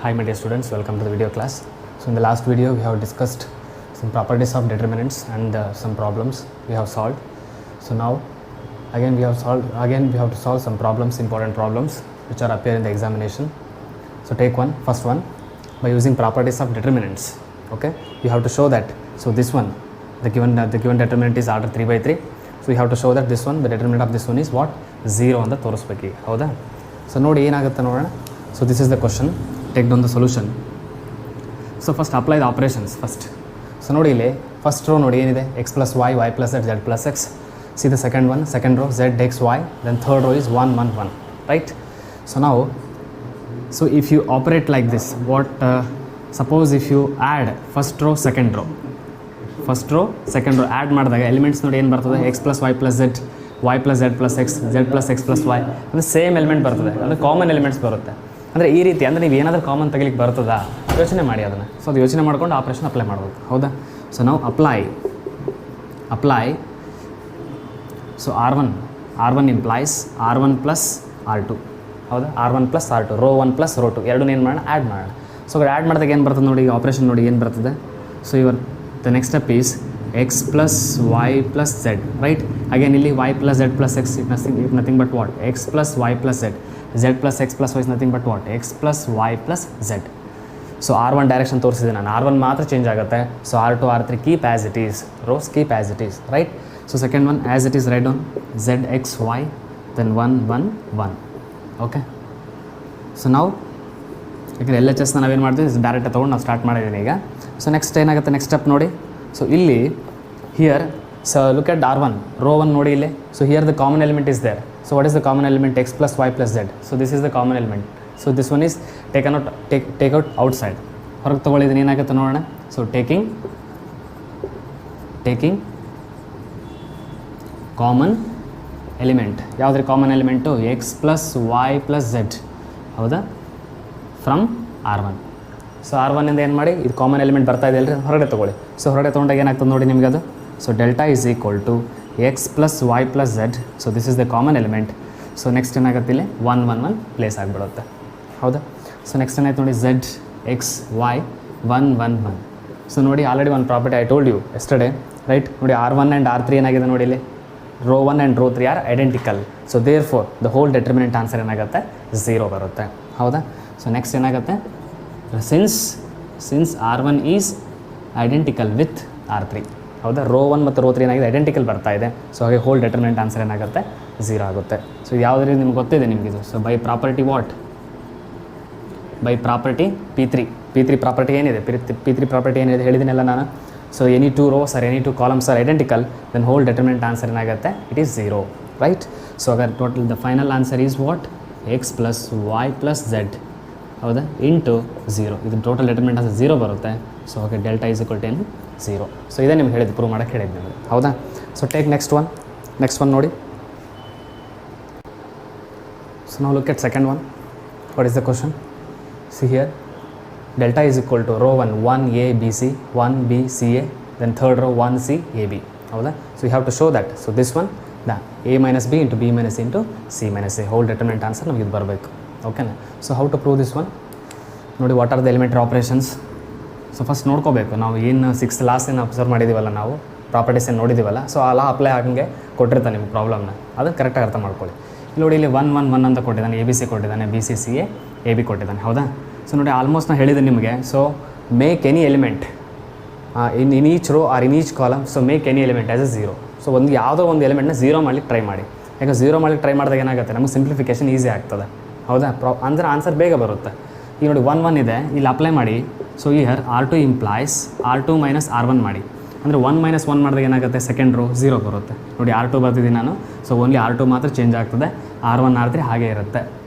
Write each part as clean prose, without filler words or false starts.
Hi my dear students, welcome to the video class. So in the last video we have discussed some properties of determinants and some problems we have solved. So now again we have to solve some problems, important problems which are appear in the examination. So take first one by using properties of determinants. Okay, you have to show that, so this one, the given determinant is order 3 by 3. So you have to show that this one, the determinant of this one is what? 0 ಅಂತ ತೋರಿಸಬೇಕು. ಹೌದಾ? So ನೋಡಿ ಏನಾಗುತ್ತೆ ನೋಡೋಣ. So this is the question. Take down the solution. So first apply the operations first. So ನೋಡಿ ಇಲ್ಲಿ first row ನೋಡಿ ಏನಿದೆ, x plus y, y plus z, z plus x. See the second row, z x y. Then third row is 1 1 1, right? So now, so if you operate like this, what suppose if you add first row second row add ಮಾಡಿದಾಗ elements ನೋಡಿ ಏನು ಬರ್ತದೆ, x plus y plus z, y plus z plus x, z plus x plus y ಅಂದರೆ same element ಬರ್ತದೆ, ಅಂದರೆ common elements ಬರುತ್ತೆ. ಅಂದರೆ ಈ ರೀತಿ ಅಂದರೆ ನೀವು ಏನಾದರೂ ಕಾಮನ್ ತೆಗಿಲಿಕ್ಕೆ ಬರ್ತದಾ ಯೋಚನೆ ಮಾಡಿ ಅದನ್ನು. ಸೊ ಅದು ಯೋಚನೆ ಮಾಡ್ಕೊಂಡು ಆಪ್ರೇಷನ್ ಅಪ್ಲೈ ಮಾಡಬೇಕು. ಹೌದಾ? ಸೊ ನಾವು apply so R1 implies R1 plus R2. ಹೌದಾ? R1 plus R2, rho 1 plus rho 2 ಎರಡೂ ಏನು ಮಾಡೋಣ, ಆ್ಯಡ್ ಮಾಡೋಣ. ಸೊ ಆ್ಯಡ್ ಮಾಡಿದಾಗ ಏನು ಬರ್ತದೆ ನೋಡಿ, ಆಪ್ರೇಷನ್ ನೋಡಿ ಏನು ಬರ್ತದೆ. So the next step is x plus y plus z, right? Again ಇಲ್ಲಿ y plus z plus x is nothing but what? X plus y plus z. Z plus x plus y is nothing but what? X plus y plus z. So R1 direction ತೋರಿಸಿದೆ ನಾನು, R1 ಮಾತ್ರ change ಆಗುತ್ತೆ. So R2 R3 keep as it is, rose keep as it is, right? So second one as it is write down z x y then 1 1 1. Okay, so ನಾವು ಯಾಕಂದರೆ L H ಎಸ್ನ ನಾವೇನು ಮಾಡ್ತೀವಿ direct ತೊಗೊಂಡು ನಾವು start ಮಾಡಿದ್ದೀನಿ ಈಗ. So next ಏನಾಗುತ್ತೆ, ನೆಕ್ಸ್ಟ್ ಸ್ಟೆಪ್ ನೋಡಿ. ಸೊ ಇಲ್ಲಿ here so look at R1 row 1 ನೋಡಿ ಇಲ್ಲಿ. So here the common element is there. So what is the common element? x plus y plus z. So this is the common element. So this one is take out outside, ಹೊರಗೆ ತೊಗೊಳ್ಳಿದ್ದೀನಿ. ಏನಾಗುತ್ತೆ ನೋಡೋಣ. So taking common element. ಯಾವುದ್ರ common element? x plus y plus z. ಹೌದಾ? From R1. So R1ಇಂದ ಏನು ಮಾಡಿ, ಇದು common element ಬರ್ತಾ ಇದೆ ಅಲ್ರಿ, ಹೊರಗಡೆ ತೊಗೊಳ್ಳಿ. ಸೊ ಹೊರಗಡೆ ತೊಗೊಂಡಾಗ ಏನಾಗ್ತದೆ ನೋಡಿ ನಿಮಗೆ ಅದು. So delta is equal to x plus y plus z. So this is the common element. So next ಏನಾಗುತ್ತೆ ಇಲ್ಲಿ 1 1 1 ಪ್ಲೇಸ್ ಆಗಿಬಿಡುತ್ತೆ. ಹೌದಾ? ಸೊ ನೆಕ್ಸ್ಟ್ ಏನಾಯ್ತು ನೋಡಿ, z x y 1 1 1. ಸೊ ನೋಡಿ ಆಲ್ರೆಡಿ ಒಂದು property I told you yesterday, right? ನೋಡಿ R1 and R3 ಏನಾಗಿದೆ ನೋಡಿ ಇಲ್ಲಿ, row 1 and row 3 are identical. So therefore the whole determinant answer ಏನಾಗುತ್ತೆ, 0 ಬರುತ್ತೆ. ಹೌದಾ? ಸೊ ನೆಕ್ಸ್ಟ್ ಏನಾಗುತ್ತೆ, since R1 is identical with R3. ಹೌದಾ? ರೋ 1 ಮತ್ತು ರೋ 3 ಏನಾಗಿದೆ, ಐಡೆಂಟಿಕಲ್ ಬರ್ತಾ ಇದೆ. ಸೊ ಹಾಗೆ ಹೋಲ್ ಡೆಟರ್ಮಿನೆಂಟ್ ಆನ್ಸರ್ ಏನಾಗುತ್ತೆ, 0 ಆಗುತ್ತೆ. ಸೊ ಯಾವುದೇ ರೀತಿ ನಿಮ್ಗೆ ಗೊತ್ತಿದೆ ನಿಮಗಿದು. So by property what? By property P3 property ಏನಿದೆ, P3 ಪ್ರಾಪರ್ಟಿ ಏನಿದೆ ಹೇಳಿದ್ದೀನಲ್ಲ ನಾನು. So any two rows or any two columns are identical, then whole determinant answer ಏನಾಗುತ್ತೆ, ಇಟ್ ಈಸ್ 0, ರೈಟ್? ಸೊ ಅಗರ್ total the final answer is what? x plus y plus z. ಹೌದಾ? Into 0. ಇದು total determinant answer 0 ಬರುತ್ತೆ. So ಹಾಗೆ delta is equal to 0. So ಇದೇ ನಿಮ್ಗೆ ಹೇಳಿದ್ದು, prove ಮಾಡೋಕ್ಕೆ ಹೇಳಿದ್ದು ನಿಮಗೆ. ಹೌದಾ? ಸೊ ಟೇಕ್ ನೆಕ್ಸ್ಟ್ ಒನ್ ನೋಡಿ. ಸೊ ನಾವು look at second one. What is the question? See here delta is equal to row 1 a b c 1 b c a, then third row 1 c a b. ಹೌದಾ? So you have to show that. So this one the a minus b into b minus into c minus a, whole determinant answer ನಮಗೆ ಇದು ಬರಬೇಕು. ಓಕೆನಾ? So how to prove this one ನೋಡಿ. What are the elementary operations? So first ನೋಡ್ಕೋಬೇಕು ನಾವು ಏನು 6th last ಏನು observe ಮಾಡಿದ್ದೀವಲ್ಲ, ನಾವು ಪ್ರಾಪರ್ಟೀಸ್ ಏನು ನೋಡಿದ್ದೀವಲ್ಲ. ಸೊ ಆ ಲಾ ಅಪ್ಲೈ ಆಗಂಗೆ ಕೊಟ್ಟಿರ್ತಾನೆ ನಿಮ್ಮ ಪ್ರಾಬ್ಲಮ್ನ, ಅದನ್ನು ಕರೆಕ್ಟಾಗಿ ಅರ್ಥ ಮಾಡ್ಕೊಳ್ಳಿ. ಇಲ್ಲಿ ನೋಡಿ, ಇಲ್ಲಿ 1 1 1 ಅಂತ ಕೊಟ್ಟಿದ್ದಾನೆ, ABC ಕೊಟ್ಟಿದ್ದಾನೆ, BC CA AB ಕೊಟ್ಟಿದ್ದಾನೆ. ಹೌದಾ? ಸೊ ನೋಡಿ ಆಲ್ಮೋಸ್ಟ್ ನಾನು ಹೇಳಿದೆ ನಿಮಗೆ. So make any element in each row or in each column. So make any element as a 0. ಸೊ ಯಾವುದೋ ಒಂದು ಎಲಿಮೆಂಟ್ನ 0 ಮಾಡ್ಲಿಕ್ಕೆ ಟ್ರೈ ಮಾಡಿ. ಯಾಕೆ 0 ಮಾಡ್ಲಿಕ್ಕೆ ಟ್ರೈ ಮಾಡಿದಾಗ ಏನಾಗುತ್ತೆ, ನಮಗೆ ಸಿಂಪ್ಲಿಫಿಕೇಷನ್ ಈಸಿ ಆಗ್ತದೆ. ಹೌದಾ? ಅಂದರೆ ಆನ್ಸರ್ ಬೇಗ ಬರುತ್ತೆ. ಈಗ ನೋಡಿ 1 1 ಇದೆ, ಇಲ್ಲಿ ಅಪ್ಲೈ ಮಾಡಿ. So here R2 implies R2 minus R1 ಮಾಡಿ. ಅಂದರೆ 1 ಮೈನಸ್ 1 ಮಾಡಿದಾಗ ಏನಾಗುತ್ತೆ, ಸೆಕೆಂಡ್ ರೋ 0 ಬರುತ್ತೆ. ನೋಡಿ R2 ಬರ್ತಿದ್ದೀನಿ ನಾನು. ಸೊ ಓನ್ಲಿ R2 ಮಾತ್ರ ಚೇಂಜ್ ಆಗ್ತದೆ, R1 R3 ಹಾಗೆ ಇರುತ್ತೆ.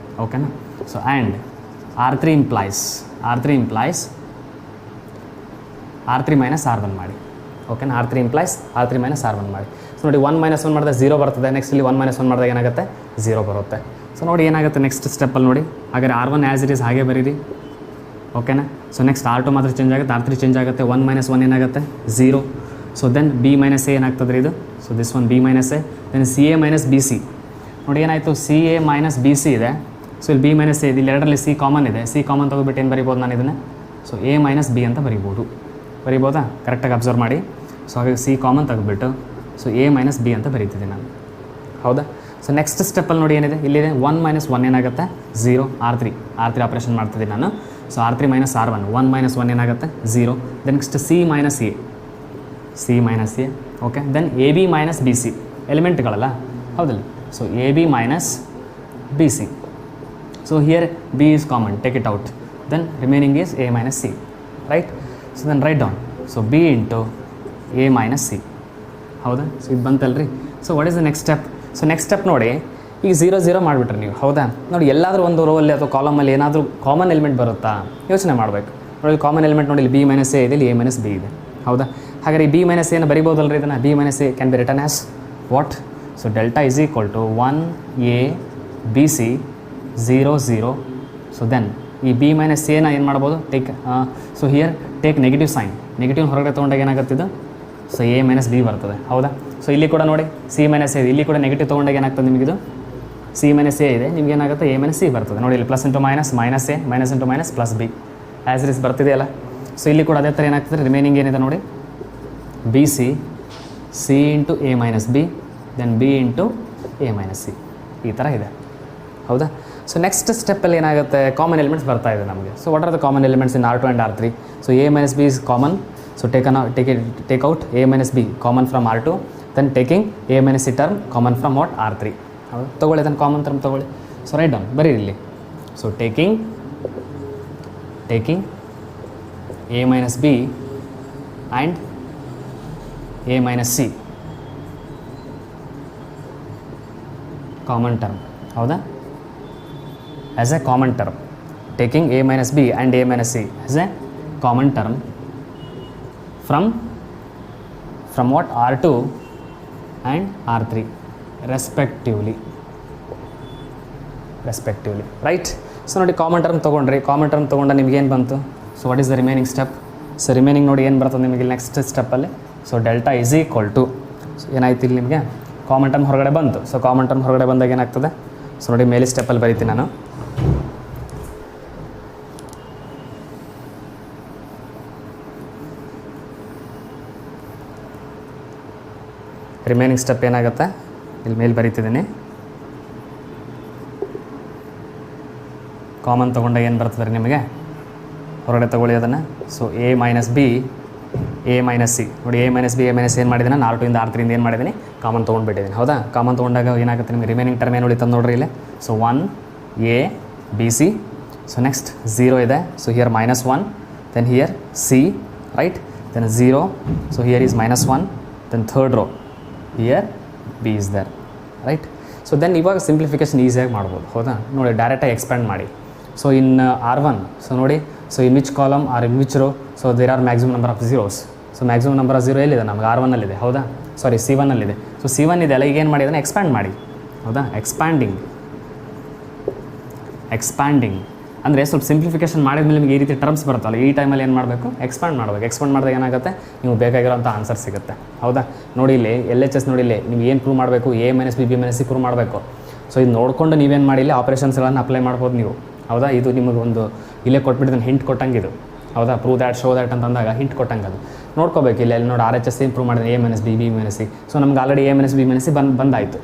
ಓಕೆನಾ? So and R3 implies R3 minus R1 ಮಾಡಿ. ಓಕೆನಾ? R3 implies R3 minus R1 ಮಾಡಿ. ಸೊ ನೋಡಿ 1 ಮೈನಸ್ 1 ಮಾಡಿದಾಗ 0 ಬರ್ತದೆ. ನೆಕ್ಸ್ಟ್ ಇಲ್ಲಿ 1 ಮೈನಸ್ 1 ಮಾಡಿದಾಗ ಏನಾಗುತ್ತೆ, 0 ಬರುತ್ತೆ. ಸೊ ನೋಡಿ ಏನಾಗುತ್ತೆ ನೆಕ್ಸ್ಟ್ ಸ್ಟೆಪ್ಪಲ್ಲಿ ನೋಡಿ. ಹಾಗಾದರೆ R1 ಆ್ಯಸ್ ಇಟ್ ಈಸ್ ಹಾಗೆ ಬರೀರಿ. ಓಕೆನಾ? ಸೊ ನೆಕ್ಸ್ಟ್ R2 ಮಾತ್ರ ಚೇಂಜ್ ಆಗುತ್ತೆ, R3 ಚೇಂಜ್ ಆಗುತ್ತೆ. 1 ಮೈನಸ್ 1 ಏನಾಗುತ್ತೆ, 0. So then B minus a ಏನಾಗ್ತದೆ ಇದು. So this one B minus a, then CA minus BC. ನೋಡಿ ಏನಾಯಿತು, CA ಮೈನಸ್ BC ಇದೆ. ಸೊ ಇಲ್ಲಿ ಬಿ ಮೈನಸ್ ಎ ಇಲ್ಲಿ ಎರಡರಲ್ಲಿ ಸಿ ಕಾಮನ್ ಇದೆ, ಸಿ ಕಾಮನ್ ತೊಗೊಬಿಟ್ಟು ಏನು ಬರಿಬೋದು ನಾನು ಇದನ್ನು? ಸೊ ಎ ಮೈನಸ್ ಬಿ ಅಂತ ಬರಿಬೋದು. ಬರಿಬೋದಾ? ಕರೆಕ್ಟಾಗಿ ಅಬ್ಸರ್ವ್ ಮಾಡಿ. ಸೊ ಹಾಗಾಗಿ ಸಿ ಕಾಮನ್ ತೆಗೆದುಬಿಟ್ಟು ಸೊ ಎ ಮೈನಸ್ ಬಿ ಅಂತ ಬರೀತಿದ್ದೆ ನಾನು. ಹೌದಾ? ಸೊ ನೆಕ್ಸ್ಟ್ ಸ್ಟೆಪ್ಪಲ್ಲಿ ನೋಡಿ ಏನಿದೆ, ಇಲ್ಲಿದೆ 1 ಮೈನಸ್ 1 ಏನಾಗುತ್ತೆ? 0. R3 ಆಪ್ರೇಷನ್ ಮಾಡ್ತಿದ್ದೀನಿ ನಾನು. So R3 minus R1, 1 minus 1 ಏನಾಗುತ್ತೆ? 0. Then next C minus A, okay. Then A B minus B C ಎಲಿಮೆಂಟ್ಗಳಲ್ಲ, ಹೌದಲ್ಲ? So A B minus B C. So here B is common, take it out. Then remaining is A minus C, right? So then write down. So B into A minus C. ಹೌದಾ? So ಇದು ಬಂತಲ್ರಿ. So what is the next step? So next step ನೋಡಿ, ಈಗ 0 0 ಮಾಡಿಬಿಟ್ರಿ ನೀವು. ಹೌದಾ? ನೋಡಿ ಎಲ್ಲಾದರೂ ಒಂದು ರೋವಲ್ಲಿ ಅಥವಾ ಕಾಲಮಲ್ಲಿ ಏನಾದರೂ ಕಾಮನ್ ಎಲಿಮೆಂಟ್ ಬರುತ್ತಾ ಯೋಚನೆ ಮಾಡಬೇಕು. ನೋಡಿ ಕಾಮನ್ ಎಲಿಮೆಂಟ್ ನೋಡಿ, ಇಲ್ಲಿ ಬಿ ಮೈನಸ್ ಎ ಇದೆ, ಇಲ್ಲಿ ಎ ಮೈನಸ್ ಬಿ ಇದೆ. ಹೌದಾ? ಹಾಗಾದ್ರೆ ಈ ಬಿ ಮೈನಸ್ ಎನ ಬರಿಬೋದಲ್ರಿ ಇದನ್ನು? B minus a can be written as what? So delta is equal to 1 a B c 0 0. So then ಈ ಬಿ ಮೈನಸ್ ಎನ ಏನು ಮಾಡ್ಬೋದು? Take so here take negative sign. Negative ಹೊರಗಡೆ ತೊಗೊಂಡಾಗ ಏನಾಗುತ್ತಿದ್ದು? ಸೊ ಎ ಮೈನಸ್ ಬಿ ಬರ್ತದೆ. ಹೌದಾ? So ಇಲ್ಲಿ ಕೂಡ ನೋಡಿ ಸಿ ಮೈನಸ್ ಎ ಇದೆ, ಇಲ್ಲಿ ಕೂಡ ನೆಗೆಟಿವ್ ತೊಗೊಂಡಾಗ ಏನಾಗ್ತದೆ ನಿಮಗಿದು? ಸಿ ಮೈನಸ್ ಎ ಇದೆ, ನಿಮ್ಗೆ ಏನಾಗುತ್ತೆ? ಎ ಮೈನಸ್ ಸಿ ಬರ್ತದೆ. ನೋಡಿ ಇಲ್ಲಿ plus into minus, minus A, minus into minus plus B as is ಬರ್ತಿದೆಯಲ್ಲ. ಸೊ ಇಲ್ಲಿ ಕೂಡ ಅದೇ ಥರ ಏನಾಗ್ತದೆ? ರಿಮೈನಿಂಗ್ ಏನಿದೆ ನೋಡಿ, B C, C into A minus B, then B into A minus C, ಈ ಥರ ಇದೆ. ಹೌದಾ? ಸೊ ನೆಕ್ಸ್ಟ್ ಸ್ಟೆಪ್ಪಲ್ಲಿ ಏನಾಗುತ್ತೆ? ಕಾಮನ್ ಎಲಿಮೆಂಟ್ಸ್ ಬರ್ತಾ ಇದೆ ನಮಗೆ. So what are the common elements in R2 and R3? So A minus B is common. So take out A minus B common from R2, then taking A minus C term common from what? R3. ಹೌದು, ತೊಗೊಳ್ಳಿ ಅದನ್ನು common term ತೊಗೊಳ್ಳಿ. So write down ಬರೀ ಇಲ್ಲಿ. So taking A minus B and A minus C common term. ಹೌದಾ? As a common term, taking A minus B and A minus C as a common term from what? R2 and R3 respectively, right? So ನೋಡಿ common term ತೊಗೊಂಡ್ರಿ, common term ತೊಗೊಂಡ ನಿಮ್ಗೆ ಏನು ಬಂತು? So what is the remaining step? So remaining ನೋಡಿ ಏನು ಬರ್ತದೆ ನಿಮಗೆ ನೆಕ್ಸ್ಟ್ ಸ್ಟೆಪ್ಪಲ್ಲಿ? So delta is equal to, so ಏನಾಯ್ತು ಇಲ್ಲಿ ನಿಮಗೆ? ಕಾಮನ್ ಟರ್ಮ್ ಹೊರಗಡೆ ಬಂತು. ಸೊ ಕಾಮನ್ ಟರ್ಮ್ ಹೊರಗಡೆ ಬಂದಾಗ ಏನಾಗ್ತದೆ? ಸೊ ನೋಡಿ ಮೇಲೆ ಸ್ಟೆಪ್ಪಲ್ಲಿ ಬರೀತೀನಿ ನಾನು. ರಿಮೈನಿಂಗ್ ಸ್ಟೆಪ್ ಏನಾಗುತ್ತೆ? ಇಲ್ಲಿ ಮೇಲೆ ಬರೀತಿದ್ದೀನಿ. ಕಾಮನ್ ತೊಗೊಂಡಾಗ ಏನು ಬರ್ತದೆ ರೀ ನಿಮಗೆ? ಹೊರಗಡೆ ತೊಗೊಳ್ಳಿ ಅದನ್ನು. So A minus B, A minus C. ನೋಡಿ A minus B, A minus ಏನು ಮಾಡಿದ್ದೀನಿ ನಾನು? R2 ಇಂದ R3 ಇಂದ ಏನು ಮಾಡಿದ್ದೀನಿ? ಕಾಮನ್ ತೊಗೊಂಡ್ಬಿಟ್ಟಿದ್ದೀನಿ. ಹೌದಾ? ಕಾಮನ್ ತೊಗೊಂಡಾಗ ಏನಾಗುತ್ತೆ ನಿಮಗೆ? ರಿಮೈನಿಂಗ್ ಟರ್ಮ್ ಏನು ಉಳಿತಂದು ನೋಡ್ರಿ ಇಲ್ಲಿ. So 1 a B C. So next 0 ಇದೆ. So here -1, then here c, right? Then 0. So here is -1, then third row here b is there, right? So then ಇವಾಗ ಸಿಂಪ್ಲಿಫಿಕೇಶನ್ ಈಸಿಯಾಗಿ ಮಾಡ್ಬೋದು. ಹೌದಾ? ನೋಡಿ ಡೈರೆಕ್ಟಾಗಿ ಎಕ್ಸ್ಪ್ಯಾಂಡ್ ಮಾಡಿ. ಸೊ ಇನ್ R1, ಸೊ ನೋಡಿ, so in which column or in which row? So there are maximum number of zeros. So maximum number of 0 ಎಲ್ಲಿದೆ? ನಮಗೆ R1ನಲ್ಲಿದೆ. ಹೌದಾ? ಸಾರಿ, C1ನಲ್ಲಿದೆ. ಸೊ C1 ಇದೆ ಅಲ್ಲ, ಈಗ ಏನು ಮಾಡಿದಾನೆ? ಎಕ್ಸ್ಪ್ಯಾಂಡ್ ಮಾಡಿ. ಹೌದಾ? ಎಕ್ಸ್ಪ್ಯಾಂಡಿಂಗ್ ಅಂದರೆ ಸ್ವಲ್ಪ ಸಿಂಪ್ಲಿಫಿಕೇಶನ್ ಮಾಡಿದ್ಮೇಲೆ ನಿಮಗೆ ಈ ರೀತಿ ಟರ್ಮ್ಸ್ ಬರುತ್ತಲ್ಲ, ಈ ಟೈಮಲ್ಲಿ ಏನು ಮಾಡಬೇಕು? ಎಕ್ಸ್ಪ್ಯಾಂಡ್ ಮಾಡಬೇಕು. ಎಕ್ಸ್ಪ್ಯಾಂಡ್ ಮಾಡಿದಾಗ ಏನಾಗುತ್ತೆ? ನೀವು ಬೇಕಾಗಿರೋಂಥ ಆನ್ಸರ್ ಸಿಗುತ್ತೆ. ಹೌದಾ? ನೋಡಿ ಇಲ್ಲಿ LHS ನೋಡಿ ಇಲ್ಲಿ ನೀವು ಏನು ಪ್ರೂವ್ ಮಾಡಬೇಕು? A minus B, B minus C prove ಮಾಡಬೇಕು. ಸೊ ಇದು ನೋಡಿಕೊಂಡು ನೀವೇನು ಮಾಡಿ ಇಲ್ಲಿ ಆಪ್ರೇಷನ್ಸ್ಗಳನ್ನು ಅಪ್ಲೈ ಮಾಡ್ಬೋದು ನೀವು. ಹೌದಾ? ಇದು ನಿಮಗೊಂದು ಇಲ್ಲೇ ಕೊಟ್ಬಿಟ್ಟಿದ್ದಾನೆ, ಹಿಂಟ್ ಕೊಟ್ಟಂಗೆ ಇದು. ಹೌದಾ? ಪ್ರೂವ್ ದ್ಯಾಟ್, ಶೋ ದ್ಯಾಟ್ ಅಂತ ಅಂದಾಗ ಹಿಂಟ್ ಕೊಟ್ಟಂಗೆ ಅದು ನೋಡ್ಕೋಬೇಕು. ಇಲ್ಲಿ ನೋಡಿ RHS ಏನು ಪ್ರೂವ್ ಮಾಡಿದೆ? A minus B, B minus C. So ನಮ್ಗೆ already A minus B minus C ಬಂದಾಯಿತು.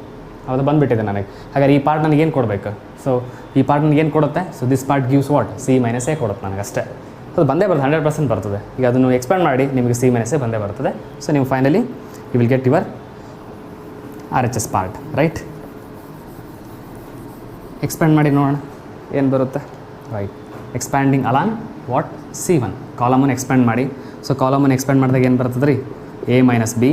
ಹೌದಾ? ಬಂದುಬಿಟ್ಟಿದೆ ನನಗೆ. ಹಾಗಾದ್ರೆ ಈ ಪಾರ್ಟ್ ನನಗೇನು ಕೊಡಬೇಕು? ಸೊ ಈ ಪಾರ್ಟ್ ನನಗೇನು ಕೊಡುತ್ತೆ? So this part gives what? C minus A ಕೊಡುತ್ತೆ ನನಗೆ ಅಷ್ಟೇ. ಅದು ಬಂದೇ ಬರ್ತದೆ, 100% ಬರ್ತದೆ. ಈಗ ಅದನ್ನು ಎಕ್ಸ್ಪ್ಯಾಂಡ್ ಮಾಡಿ ನಿಮಗೆ ಸಿ ಮೈನಸ್ ಎ ಬಂದೇ ಬರ್ತದೆ. ಸೊ ನೀವು finally you will get your RHS part, right? Expand ಮಾಡಿ ನೋಡೋಣ ಏನು ಬರುತ್ತೆ. Right, expanding along what? C1 ಕಾಲಮನ್ನು ಎಕ್ಸ್ಪ್ಯಾಂಡ್ ಮಾಡಿ. ಸೊ ಕಾಲಮನ್ನು ಎಕ್ಸ್ಪ್ಯಾಂಡ್ ಮಾಡಿದಾಗ ಏನು ಬರ್ತದೆ ರೀ? A minus B,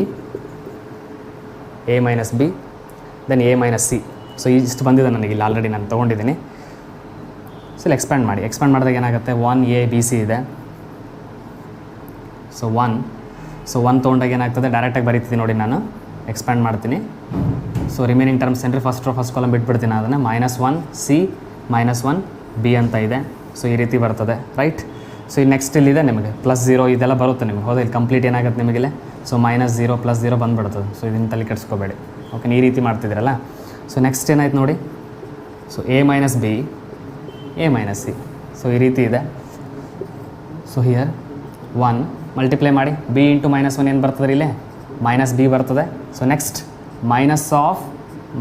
then A minus C. So ಇಷ್ಟು ಬಂದಿದೆ ನನಗೆ ಇಲ್ಲಿ ಆಲ್ರೆಡಿ ನಾನು ತೊಗೊಂಡಿದ್ದೀನಿ. ಸೊ ಇಲ್ಲಿ ಎಕ್ಸ್ಪ್ಯಾಂಡ್ ಮಾಡಿ. ಎಕ್ಸ್ಪ್ಯಾಂಡ್ ಮಾಡಿದಾಗ ಏನಾಗುತ್ತೆ? 1 ಎ ಬಿ ಸಿ ಇದೆ. ಸೊ 1 ತೊಗೊಂಡಾಗ ಏನಾಗ್ತದೆ? ಡೈರೆಕ್ಟಾಗಿ ಬರೀತೀನಿ ನೋಡಿ ನಾನು. ಎಕ್ಸ್ಪ್ಯಾಂಡ್ ಮಾಡ್ತೀನಿ. ಸೊ ರಿಮೈನಿಂಗ್ ಟರ್ಮ್ಸ್ ಏನ್ರಿ? ಫಸ್ಟ್ ಕಾಲಮ್ ಬಿಟ್ಬಿಡ್ತೀನಿ ಅದನ್ನು. -1 ಸಿ, -1 ಬಿ ಅಂತ ಇದೆ. ಸೊ ಈ ರೀತಿ ಬರ್ತದೆ, ರೈಟ್? ಸೊ ಈ ನೆಕ್ಸ್ಟ್ ಇಲ್ಲಿದೆ ನಿಮಗೆ +0 ಇದೆಲ್ಲ ಬರುತ್ತೆ ನಿಮಗೆ. ಹೌದಾ? ಇಲ್ಲಿ ಕಂಪ್ಲೀಟ್ ಏನಾಗುತ್ತೆ ನಿಮಗಿಲ್ಲ? ಸೊ -0 +0 ಬಂದುಬಿಡ್ತದೆ. ಸೊ ಇದನ್ನು ತಲೆ ಕೆಡಿಸ್ಕೋಬೇಡಿ. ಓಕೆ, ಈ ರೀತಿ ಮಾಡ್ತಿದ್ದೀರಲ್ಲ. ಸೊ ನೆಕ್ಸ್ಟ್ ಏನಾಯ್ತು ನೋಡಿ? So A minus B A minus C. So ಈ ರೀತಿ ಇದೆ. ಸೊ ಹಿಯರ್ 1 ಮಲ್ಟಿಪ್ಲೈ ಮಾಡಿ ಬಿ ಇಂಟು -1 ಏನು ಬರ್ತದೆ ಇಲ್ಲೇ ಮೈನಸ್ ಬಿ ಬರ್ತದೆ. So next minus of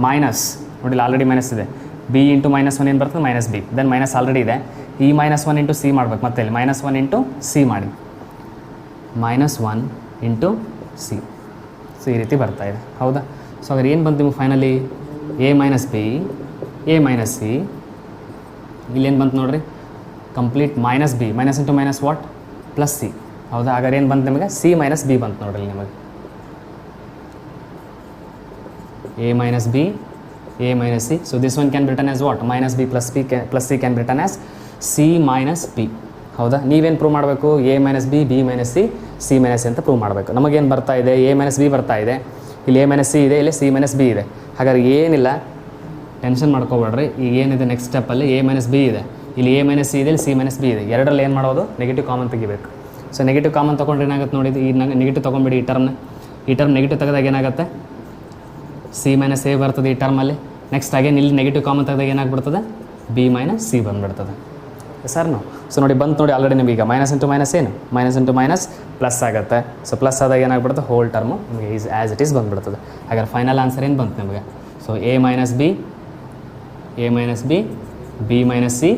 minus ನೋಡಿ ಆಲ್ರೆಡಿ ಮೈನಸ್ ಇದೆ. ಬಿ ಇಂಟು -1 ಏನು ಬರ್ತದೆ minus B. Then minus already ಇದೆ. ಈ -1 ಇಂಟು ಸಿ ಮಾಡ್ಬೇಕು ಮತ್ತೆ ಇಲ್ಲಿ -1 ಇಂಟು ಸಿ ಮಾಡಿ -1 ಇಂಟು ಸಿ. ಸೊ ಈ ರೀತಿ ಬರ್ತಾ ಇದೆ ಹೌದಾ. ಸೊ ಅದ್ರ ಏನು ಬಂತು ನಿಮ್ಗೆ finally A minus B A minus C. ಇಲ್ಲೇನು ಬಂತು ನೋಡಿರಿ complete minus B minus into minus what plus C ಹೌದಾ. ಹಾಗಾದ್ರೆ ಏನು ಬಂತು ನಿಮಗೆ ಸಿ ಮೈನಸ್ ಬಿ ಬಂತು ನೋಡ್ರಿ ನಿಮಗೆ A minus B A minus C. So this one can be return as what minus B plus C can be return as C minus B ಹೌದಾ. ನೀವೇನು ಪ್ರೂವ್ ಮಾಡಬೇಕು A minus B B minus C C minus C ಅಂತ prove ಮಾಡಬೇಕು. ನಮಗೇನು ಬರ್ತಾ ಇದೆ A minus B ಬರ್ತಾ ಇದೆ, ಇಲ್ಲಿ ಎ ಮೈನಸ್ ಸಿ ಇದೆ, ಇಲ್ಲಿ ಸಿ ಮೈನಸ್ ಬಿ ಇದೆ. ಹಾಗಾದ್ರೆ ಏನಿಲ್ಲ ಟೆನ್ಷನ್ ಮಾಡ್ಕೋಬೇಡ್ರಿ. ಈಗ ಏನಿದೆ ನೆಕ್ಸ್ಟ್ ಸ್ಟೆಪ್ಪಲ್ಲಿ ಎ ಮೈನಸ್ ಬಿ ಇದೆ, ಇಲ್ಲಿ ಎ ಮೈನಸ್ ಸಿ ಇದೆ, ಇಲ್ಲಿ ಸಿ ಮೈನಸ್ ಬಿ ಇದೆ. ಎರಡರಲ್ಲಿ ಏನು ಮಾಡೋದು ನೆಗೆಟಿವ್ ಕಾಮನ್ ತೆಗಿಬೇಕು. ಸೊ ನೆಗೆಟಿವ್ ಕಾಮನ್ ತೊಗೊಂಡ್ರೆ ಏನಾಗುತ್ತೆ ನೋಡಿ, ಈ ನೆಗೆಟಿವ್ ತೊಗೊಂಬಿಡಿ ಈ ಟರ್ಮ್ ನೆಗೆಟಿವ್ ತೆಗೆದಾಗ ಏನಾಗುತ್ತೆ ಸಿ ಮೈನಸ್ ಎ ಬರ್ತದೆ ಈ ಟರ್ಮಲ್ಲಿ. ನೆಕ್ಸ್ಟ್ ಅಗೇನ್ ಇಲ್ಲಿ ನೆಗೆಟಿವ್ ಕಾಮನ್ ತೆಗೆದಾಗ ಏನಾಗ್ಬಿಡ್ತದೆ ಬಿ ಮೈನಸ್ ಸಿ ಬಂದುಬಿಡ್ತದೆ ಸರ್ ನಾವು. ಸೊ ನೋಡಿ ಬಂತು ನೋಡಿ ಆಲ್ರೆಡಿ ನಿಮಗೆ ಈಗ ಮೈನಸ್ ಇಂಟು ಮೈನಸ್ ಏನು ಮೈನಸ್ ಇಂಟು ಮೈನಸ್ ಪ್ಲಸ್ ಆಗುತ್ತೆ. ಸೊ ಪ್ಲಸ್ ಆದಾಗ ಏನಾಗ್ಬಿಡುತ್ತೆ ಹೋಲ್ ಟರ್ಮು ನಿಮಗೆ ಆ್ಯಸ್ ಇಟ್ ಈಸ್ ಬಂದುಬಿಡ್ತದೆ. ಹಾಗಾದ್ರೆ ಫೈನಲ್ ಆನ್ಸರ್ ಏನು ಬಂತು ನಿಮಗೆ. So A minus B A minus B B minus C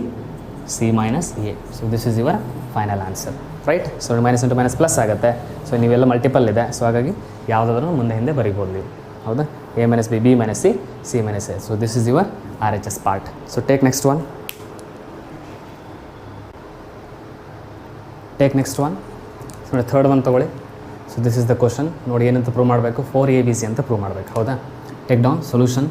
C minus A. So this is your final answer right. So minus into minus plus ಆಗುತ್ತೆ. So ನೀವೆಲ್ಲ multiple ಇದೆ. So ಹಾಗಾಗಿ ಯಾವುದಾದ್ರೂ ಮುಂದೆ ಹಿಂದೆ ಬರಿಬೋದು ನೀವು ಹೌದಾ. A minus B B minus C C minus A. So this is your RHS part. So take next one. So ನೋಡಿ ಥರ್ಡ್ ಒನ್ ತೊಗೊಳ್ಳಿ. So this is the question. ನೋಡಿ ಏನಂತ ಪ್ರೂವ್ ಮಾಡಬೇಕು 4ABC ಅಂತ ಪ್ರೂವ್ ಮಾಡಬೇಕು ಹೌದಾ. Take down solution.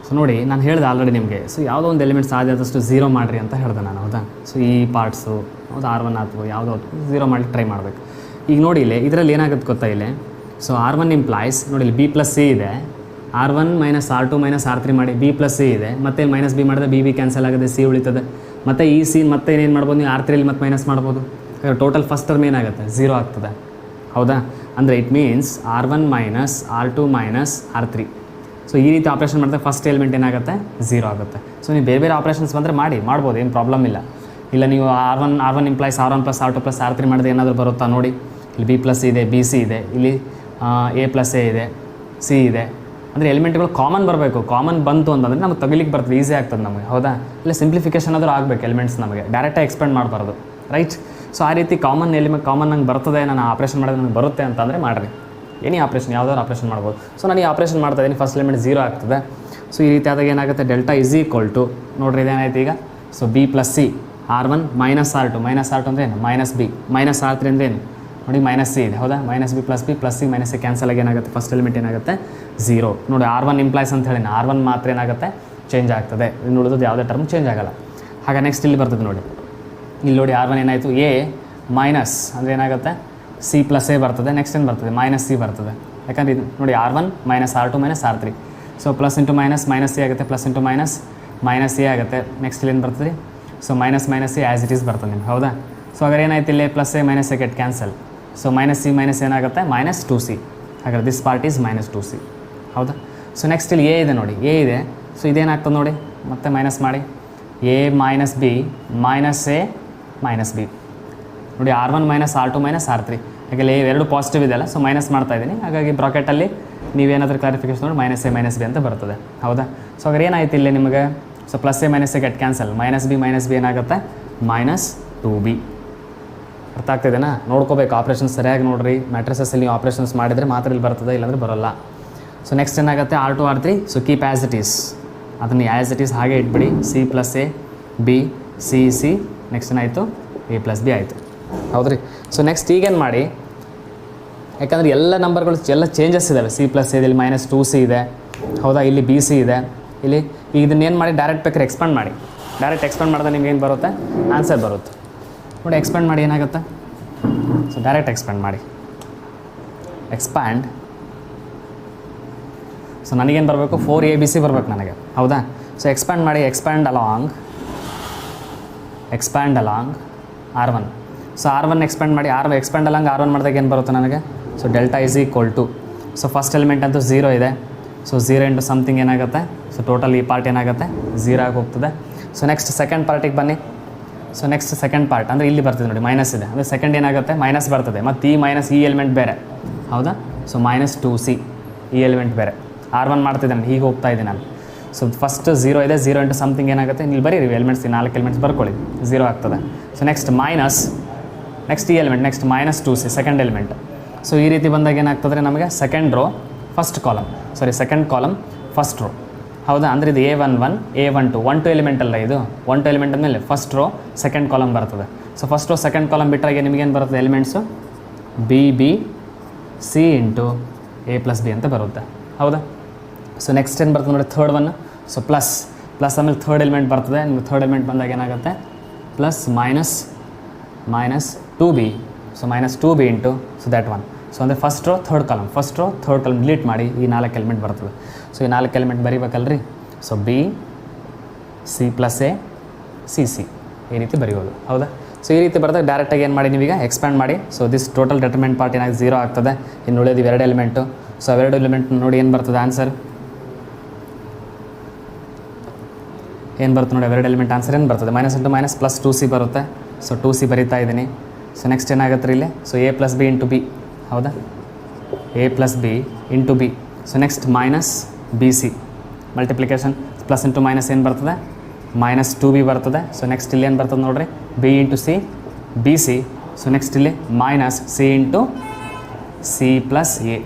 ಸೊ ನೋಡಿ ನಾನು ಹೇಳಿದೆ ಆಲ್ರೆಡಿ ನಿಮಗೆ. ಸೊ ಯಾವುದೋ ಒಂದು ಎಲಿಮೆಂಟ್ ಸಾಧ್ಯ ಆದಷ್ಟು 0 ಮಾಡಿರಿ ಅಂತ ಹೇಳಿದೆ ನಾನು ಹೌದಾ. ಸೊ ಈ ಪಾರ್ಟ್ಸು ಹೌದು R1 ಅಥವಾ ಯಾವುದೋ 0 ಮಾಡಲಿಕ್ಕೆ ಟ್ರೈ ಮಾಡಬೇಕು. ಈಗ ನೋಡಿ ಇಲ್ಲಿ ಇದರಲ್ಲಿ ಏನಾಗುತ್ತೆ ಗೊತ್ತಾ ಇಲ್ಲಿ. ಸೊ R1 ಇಂಪ್ಲಾಯ್ಸ್ ನೋಡಿ ಇಲ್ಲಿ ಬಿ ಪ್ಲಸ್ ಸಿ ಇದೆ, R1 minus R2 minus R3 ಮಾಡಿ ಬಿ ಪ್ಲಸ್ ಸಿ ಇದೆ, ಮತ್ತೆ ಮೈನಸ್ ಬಿ ಮಾಡಿದ್ರೆ ಬಿ ಕ್ಯಾನ್ಸಲ್ ಆಗುತ್ತೆ, ಸಿ ಉಳಿತದೆ. ಮತ್ತು ಈ ಸಿ ಮತ್ತೆ ಏನೇನು ಮಾಡ್ಬೋದು ನೀವು R3 ಮತ್ತೆ ಮೈನಸ್ ಮಾಡ್ಬೋದು. ಟೋಟಲ್ ಫಸ್ಟ್ ಟರ್ಮ್ ಏನಾಗುತ್ತೆ 0 ಆಗ್ತದೆ ಹೌದಾ. ಅಂದರೆ it means R1 minus R2 minus R3. So ಈ ರೀತಿ ಆಪ್ರೇಷನ್ ಮಾಡಿದ್ರೆ ಫಸ್ಟ್ ಎಲಿಮೆಂಟ್ ಏನಾಗುತ್ತೆ 0 ಆಗುತ್ತೆ. ಸೊ ನೀವು ಬೇರೆ ಬೇರೆ ಆಪ್ರೇಷನ್ಸ್ ಬಂದರೆ ಮಾಡ್ಬೋದು, ಏನು ಪ್ರಾಬ್ಲಮ್ ಇಲ್ಲ. ಇಲ್ಲ ನೀವು R1 implies R1 plus R2 plus R3 ಮಾಡಿದ್ರೆ ಏನಾದರೂ ಬರುತ್ತಾ ನೋಡಿ. ಇಲ್ಲಿ ಬಿ ಪ್ಲಸ್ ಇದೆ, ಬಿ ಸಿ ಇದೆ, ಇಲ್ಲಿ ಎ ಪ್ಲಸ್ ಎ ಇದೆ, ಸಿ ಇದೆ. ಅಂದರೆ ಎಲಿಮೆಂಟ್ಗಳು ಕಾಮನ್ ಬರಬೇಕು. ಕಾಮನ್ ಬಂತು ಅಂತಂದರೆ ನಮಗೆ ತೆಗಿಲಿಕ್ಕೆ ಬರ್ತದೆ, ಈಸಿ ಆಗ್ತದೆ ನಮಗೆ ಹೌದಾ. ಇಲ್ಲ ಸಿಂಪ್ಲಿಫಿಕೇಷನ್ ಆದರೂ ಆಗಬೇಕು ಎಲಿಮೆಂಟ್ಸ್ ನಮಗೆ, ಡೈರೆಕ್ಟಾಗಿ ಎಕ್ಸ್ಪೆಂಡ್ ಮಾಡಬಾರ್ದು ರೈಟ್. ಸೊ ಆ ರೀತಿ ಕಾಮನ್ ನಂಗೆ ಬರ್ತದೆ, ನಾನು ಆಪ್ರೇಷನ್ ಮಾಡಿದ್ರೆ ನನಗೆ ಬರುತ್ತೆ ಅಂತಂದರೆ ಮಾಡಿರಿ. ಎನಿ ಆಪ್ರೇಷನ್ ಯಾವುದಾದ್ರು ಆಪ್ರೇಷನ್ ಮಾಡ್ಬೋದು. ಸೊ ನಾನು ಈ ಆಪ್ರೇಷನ್ ಮಾಡ್ತಾಯಿದ್ದೀನಿ, ಫಸ್ಟ್ ಎಲಿಮೆಂಟ್ 0 ಆಗ್ತದೆ. ಸೊ ಈ ರೀತಿ ಆದಾಗ ಏನಾಗುತ್ತೆ ಡೆಲ್ಟಾ ಈಸ್ ಈಕ್ವಲ್ ಟು ನೋಡಿರಿ ಇದೇನಾಯ್ತು ಈಗ. So B plus C R1 minus R2 ಅಂದರೆ ಏನು ಮೈನಸ್ ಬಿ ಮೈನಸ್ R3 ಅಂದರೆ ಏನು ನೋಡಿ ಮೈನಸ್ ಸಿ ಇದೆ ಹೌದಾ. Minus B plus C minus C cancel ಆಗಿ ಏನಾಗುತ್ತೆ ಫಸ್ಟ್ ಎಲಿಮೆಂಟ್ ಏನಾಗುತ್ತೆ 0 ನೋಡಿ. R1 ಇಂಪ್ಲಾಯ್ಸ್ ಅಂತ ಹೇಳಿ R1 ಮಾತ್ರ ಏನಾಗುತ್ತೆ ಚೇಂಜ್ ಆಗ್ತದೆ, ಇನ್ನು ಉಳಿದದ್ದು ಯಾವುದೇ ಟರ್ಮ್ ಚೇಂಜ್ ಆಗೋಲ್ಲ. ಹಾಗೆ ನೆಕ್ಸ್ಟ್ ಇಲ್ಲಿ ಬರ್ತದೆ ನೋಡಿ, ಇಲ್ಲಿ ನೋಡಿ R1 ಏನಾಯಿತು ಎ ಮೈನಸ್ ಅಂದರೆ ಏನಾಗುತ್ತೆ ಸಿ ಪ್ಲಸ್ ಎ ಬರ್ತದೆ. ನೆಕ್ಸ್ಟ್ ಏನು ಬರ್ತದೆ ಮೈನಸ್ ಸಿ ಬರ್ತದೆ. ಯಾಕಂದರೆ ಇದು ನೋಡಿ R1 minus R2 minus R3. So plus into minus C ಆಗುತ್ತೆ, ಪ್ಲಸ್ ಇಂಟು ಮೈನಸ್ ಎ ಆಗುತ್ತೆ. ನೆಕ್ಸ್ಟ್ ಇಲ್ಲಿ ಏನು ಬರ್ತದೆ so minus C as it is ಬರ್ತದೆ ನಿಮ್ಗೆ ಹೌದಾ. ಸೊ ಹಾಗಾದ್ರೆ ಏನಾಯ್ತು ಇಲ್ಲಿ plus A minus A get cancel. So minus C minus ಏನಾಗುತ್ತೆ -2c. ಹಾಗಾದ್ರೆ ದಿಸ್ ಪಾರ್ಟ್ ಈಸ್ -2c ಹೌದಾ. ಸೊ ನೆಕ್ಸ್ಟ್ ಇಲ್ಲಿ ಎ ಇದೆ ನೋಡಿ, ಎ ಇದೆ. ಸೊ ಇದೇನಾಗ್ತದೆ ನೋಡಿ ಮತ್ತೆ ಮೈನಸ್ ಮಾಡಿ A minus B minus A minus B ನೋಡಿ. R1 minus R2 minus R3 ಹಾಗೆ ಎರಡು ಪಾಸಿಟಿವ್ ಇದೆಯಲ್ಲ. ಸೊ ಮೈನಸ್ ಮಾಡ್ತಾ ಇದ್ದೀನಿ, ಹಾಗಾಗಿ ಬ್ರಾಕೆಟಲ್ಲಿ ನೀವೇನಾದರೂ ಕ್ಲಾರಿಫಿಕೇಶನ್ ನೋಡಿ ಮೈನಸ್ ಎ ಅಂತ ಬರ್ತದೆ ಹೌದಾ. ಸೊ ಹಾಗಾದ್ರೆ ಏನಾಯ್ತು ಇಲ್ಲಿ ನಿಮಗೆ so plus A minus A get cancel, minus B ಏನಾಗುತ್ತೆ -2b. ಅರ್ಥ ಆಗ್ತಿದೆನಾ. ನೋಡ್ಕೋಬೇಕು ಆಪ್ರೇಷನ್ಸ್ ಸರಿಯಾಗಿ ನೋಡಿರಿ. ಮ್ಯಾಟ್ರಿಸಸ್ಸಲ್ಲಿ ನೀವು ಆಪ್ರೇಷನ್ಸ್ ಮಾಡಿದರೆ ಮಾತ್ರ ಇಲ್ಲಿ ಬರ್ತದೆ, ಇಲ್ಲಾಂದರೆ ಬರೋಲ್ಲ. ಸೊ ನೆಕ್ಸ್ಟ್ ಏನಾಗುತ್ತೆ R2 R3. So keep as it is, ಅದನ್ನು ಆ್ಯಸ್ ಇಟ್ ಈಸ್ ಹಾಗೆ ಇಟ್ಬಿಡಿ. C plus A B C next ಏನಾಯಿತು ಎ ಪ್ಲಸ್ ಬಿ ಆಯಿತು ಹೌದ್ರಿ. ಸೊ ನೆಕ್ಸ್ಟ್ ಈಗೇನು ಮಾಡಿ, ಯಾಕಂದರೆ ಎಲ್ಲ ನಂಬರ್ಗಳು ಎಲ್ಲ ಚೇಂಜಸ್ ಇದ್ದಾವೆ. ಸಿ ಪ್ಲಸ್ ಇದೆ, ಇಲ್ಲಿ -2c ಇದೆ ಹೌದಾ. ಇಲ್ಲಿ ಬಿ ಸಿ ಇದೆ, ಇಲ್ಲಿ ಇದನ್ನೇನು ಮಾಡಿ ಡೈರೆಕ್ಟ್ ಬೇಕಾದ್ರೆ ಎಕ್ಸ್ಪಾಂಡ್ ಮಾಡಿ. ಡೈರೆಕ್ಟ್ ಎಕ್ಸ್ಪಾಂಡ್ ಮಾಡಿದ್ರೆ ನಿಮ್ಗೆ ಏನು ಬರುತ್ತೆ ಆನ್ಸರ್ ಬರುತ್ತೆ ನೋಡಿ. ಎಕ್ಸ್ಪ್ಯಾಂಡ್ ಮಾಡಿ ಏನಾಗುತ್ತೆ. ಸೊ ಡೈರೆಕ್ಟ್ ಎಕ್ಸ್ಪ್ಯಾಂಡ್ ಮಾಡಿ, ಎಕ್ಸ್ಪ್ಯಾಂಡ್. ಸೊ ನನಗೇನು ಬರಬೇಕು 4ABC ಬರಬೇಕು ನನಗೆ ಹೌದಾ. ಸೊ ಎಕ್ಸ್ಪ್ಯಾಂಡ್ ಮಾಡಿ, expand along R1. So R1 expand ಮಾಡಿ, ಎಕ್ಸ್ಪ್ಯಾಂಡ್ ಅಲಾಂಗ್ R1 ಮಾಡಿದಾಗ ಏನು ಬರುತ್ತೆ ನನಗೆ. So delta is equal to so first element ಅಂತೂ 0 ಇದೆ. ಸೊ 0 ಇಂಟು ಸಮಥಿಂಗ್ ಏನಾಗುತ್ತೆ. ಸೊ ಟೋಟಲ್ ಈ ಪಾರ್ಟ್ ಏನಾಗುತ್ತೆ 0 ಆಗಿ ಹೋಗ್ತದೆ. ಸೊ ನೆಕ್ಸ್ಟ್ ಸೆಕೆಂಡ್ ಪಾರ್ಟಿಗೆ ಬನ್ನಿ. ಸೊ ನೆಕ್ಸ್ಟ್ ಸೆಕೆಂಡ್ ಪಾರ್ಟ್ ಅಂದರೆ ಇಲ್ಲಿ ಬರ್ತದೆ ನೋಡಿ, ಮೈನಸ್ ಇದೆ ಅಂದರೆ ಸೆಕೆಂಡ್ ಏನಾಗುತ್ತೆ ಮೈನಸ್ ಬರ್ತದೆ, ಮತ್ತು ಈ ಮೈನಸ್ ಈ ಎಲಿಮೆಂಟ್ ಬೇರೆ, ಹೌದಾ. ಸೊ -2c ಈ ಎಲಿಮೆಂಟ್ ಬೇರೆ. R1 ಮಾಡ್ತಿದ್ದೇನೆ, ಹೀಗೆ ಹೋಗ್ತಾ ಇದ್ದೀನಿ ನಾನು. ಸೊ ಫಸ್ಟ್ 0 ಇದೆ, 0 ಇಂಟು ಸಮಥಿಂಗ್ ಏನಾಗುತ್ತೆ, ಇಲ್ಲಿ ಬರೀರಿ ಎಲಿಮೆಂಟ್ಸ್, 4 ಎಲಿಮೆಂಟ್ಸ್ ಬರ್ಕೊಳ್ಳಿ, 0 ಆಗ್ತದೆ. ಸೊ ನೆಕ್ಸ್ಟ್ ಮೈನಸ್, ನೆಕ್ಸ್ಟ್ ಈ element, next -2c second element. So ಈ ರೀತಿ ಬಂದಾಗ ಏನಾಗ್ತದೆ ನಮಗೆ second row first column, second column first row, ಹೌದಾ. ಅಂದರೆ ಇದು A11 A12 1 ಎಲಿಮೆಂಟ್ ಅಲ್ಲ, ಇದು 1 ಎಲಿಮೆಂಟ್ ಅಂದಮೇಲೆ ಫಸ್ಟ್ ರೋ ಸೆಕೆಂಡ್ ಕಾಲಮ್ ಬರ್ತದೆ. So first row second column ಬಿಟ್ಟಾಗೆ ನಿಮಗೇನು ಬರುತ್ತೆ elements B C into A + B ಅಂತ ಬರುತ್ತೆ, ಹೌದಾ. ಸೊ ನೆಕ್ಸ್ಟ್ ಏನು ಬರ್ತದೆ ನೋಡಿ ಥರ್ಡ್ ಒನ್. ಸೊ ಪ್ಲಸ್ ಆಮೇಲೆ ಥರ್ಡ್ ಎಲಿಮೆಂಟ್ ಬರ್ತದೆ. ನಿಮಗೆ ಥರ್ಡ್ ಎಲಿಮೆಂಟ್ ಬಂದಾಗ ಏನಾಗುತ್ತೆ plus -2b, so -2b into so that one. So ಅಂದರೆ first row third column delete ಮಾಡಿ, ಈ 4 ಎಲಿಮೆಂಟ್ ಬರ್ತದೆ. ಸೊ ಈ 4 ಎಲಿಮೆಂಟ್ ಬರೀಬೇಕಲ್ರಿ. So B C + A C C ಈ ರೀತಿ ಬರೆಯೋದು, ಹೌದಾ. ಸೊ ಈ ರೀತಿ ಬರೆದಾಗ ಡೈರೆಕ್ಟಾಗಿ ಏನು ಮಾಡಿ ನೀವೀಗ ಎಕ್ಸ್ಪ್ಯಾಂಡ್ ಮಾಡಿ. So this total determinant part ಏನಾಗಿ 0 ಆಗ್ತದೆ. ಇನ್ನು ಉಳಿಯೋದು 2 ಎಲಿಮೆಂಟು. ಸೊ ಅವೆರಡು ಎಲಿಮೆಂಟ್ ನೋಡಿ ಏನು ಬರ್ತದೆ ಆನ್ಸರ್, ಏನು ಬರುತ್ತೆ ನೋಡಿ, ಅವೆರಡು ಎಲಿಮೆಂಟ್ ಆನ್ಸರ್ ಏನು ಬರ್ತದೆ -× +2c ಬರುತ್ತೆ. ಸೊ 2c ಬರೀತಾ ಇದ್ದೀನಿ. ಸೊ ನೆಕ್ಸ್ಟ್ ಏನಾಗುತ್ತೆ ಇಲ್ಲಿ, so A + B into B, ಹೌದಾ, A + B into B. So next -BC multiplication, plus into minus ಏನು ಬರ್ತದೆ -2b ಬರ್ತದೆ. ಸೊ ನೆಕ್ಸ್ಟ್ ಇಲ್ಲಿ ಏನು ಬರ್ತದೆ ನೋಡಿರಿ, B into C BC. So next ಇಲ್ಲಿ -C ಇಂಟು C + A,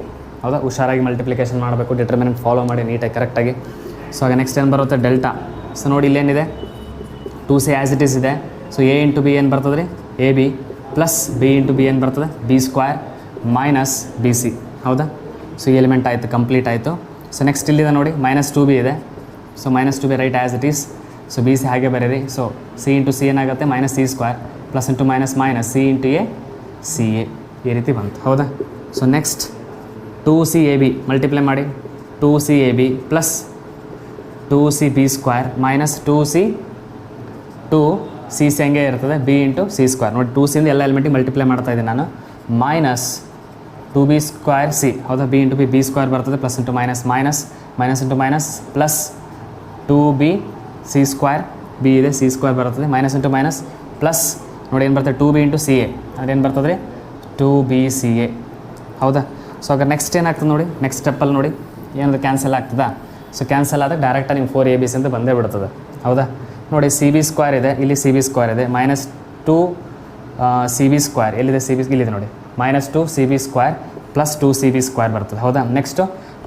ಹೌದಾ. ಹುಷಾರಾಗಿ ಮಲ್ಟಿಪ್ಲಿಕೇಶನ್ ಮಾಡಬೇಕು, ಡಿಟರ್ಮಿನೆಂಟ್ ಫಾಲೋ ಮಾಡಿ ನೀಟಾಗಿ ಕರೆಕ್ಟಾಗಿ. ಸೊ ಆಗ ನೆಕ್ಸ್ಟ್ ಏನು ಬರುತ್ತೆ ಡೆಲ್ಟಾ. ಸೊ ನೋಡಿ ಇಲ್ಲೇನಿದೆ 2c ಆ್ಯಸ್ ಇಟ್ ಈಸ್ ಇದೆ. ಸೊ A ಇಂಟು B ಏನು ಬರ್ತದೆ ರೀ AB plus B into B ಏನು ಬರ್ತದೆ B² -BC, ಹೌದಾ. ಸೊ ಈ ಎಲಿಮೆಂಟ್ ಆಯಿತು, ಕಂಪ್ಲೀಟ್ ಆಯಿತು. ಸೊ ನೆಕ್ಸ್ಟ್ ಇಲ್ಲಿದೆ ನೋಡಿ -2b ಇದೆ. So -2b right as it is. So BC ಹಾಗೆ ಬರೀರಿ. ಸೊ C ಇಂಟು C ಏನಾಗುತ್ತೆ -C² plus into minus C into A CA ಈ ರೀತಿ ಬಂತು, ಹೌದಾ. ಸೊ ನೆಕ್ಸ್ಟ್ 2CAB ಮಲ್ಟಿಪ್ಲೈ ಮಾಡಿ, 2CAB ಪ್ಲಸ್ 2CB² -2CC ಹಂಗೆ ಇರ್ತದೆ B ಇಂಟು C² ನೋಡಿ. 2c ಇಂದ ಎಲ್ಲ ಎಲಿಮೆಂಟಿಗೆ ಮಲ್ಟಿಪ್ಲೈ ಮಾಡ್ತಾ ಇದ್ದೀನಿ ನಾನು. -2b²c, ಹೌದಾ. B ಇಂಟು B² ಬರ್ತದೆ, plus into minus into minus plus 2bc², B ಇದೆ C² ಬರ್ತದೆ, ಮೈನಸ್ ಇಂಟು ಮೈನಸ್ ಪ್ಲಸ್ ನೋಡಿ ಏನು ಬರ್ತದೆ 2b ಇಂಟು CA, ಅದೇನು ಬರ್ತದೆ ರೀ 2bCA, ಹೌದಾ. ಸೊ ಆಗ ನೆಕ್ಸ್ಟ್ ಏನಾಗ್ತದೆ ನೋಡಿ, ನೆಕ್ಸ್ಟ್ ಸ್ಟೆಪ್ಪಲ್ಲಿ ನೋಡಿ ಏನಾದ್ರು ಕ್ಯಾನ್ಸಲ್ ಆಗ್ತದಾ. ಸೊ ಕ್ಯಾನ್ಸಲ್ ಆದಾಗ ಡೈರೆಕ್ಟಾಗಿ ನೀವು 4ABC ಅಂತ ಬಂದೇ ಬಿಡ್ತದೆ, ಹೌದಾ. ನೋಡಿ CB² ಇದೆ, ಇಲ್ಲಿ CB² ಇದೆ, -2CB² ಎಲ್ಲಿದೆ CB ಇಲ್ಲಿದೆ ನೋಡಿ, -2CB² ಪ್ಲಸ್ 2CB² ಬರ್ತದೆ, ಹೌದಾ. ನೆಕ್ಸ್ಟು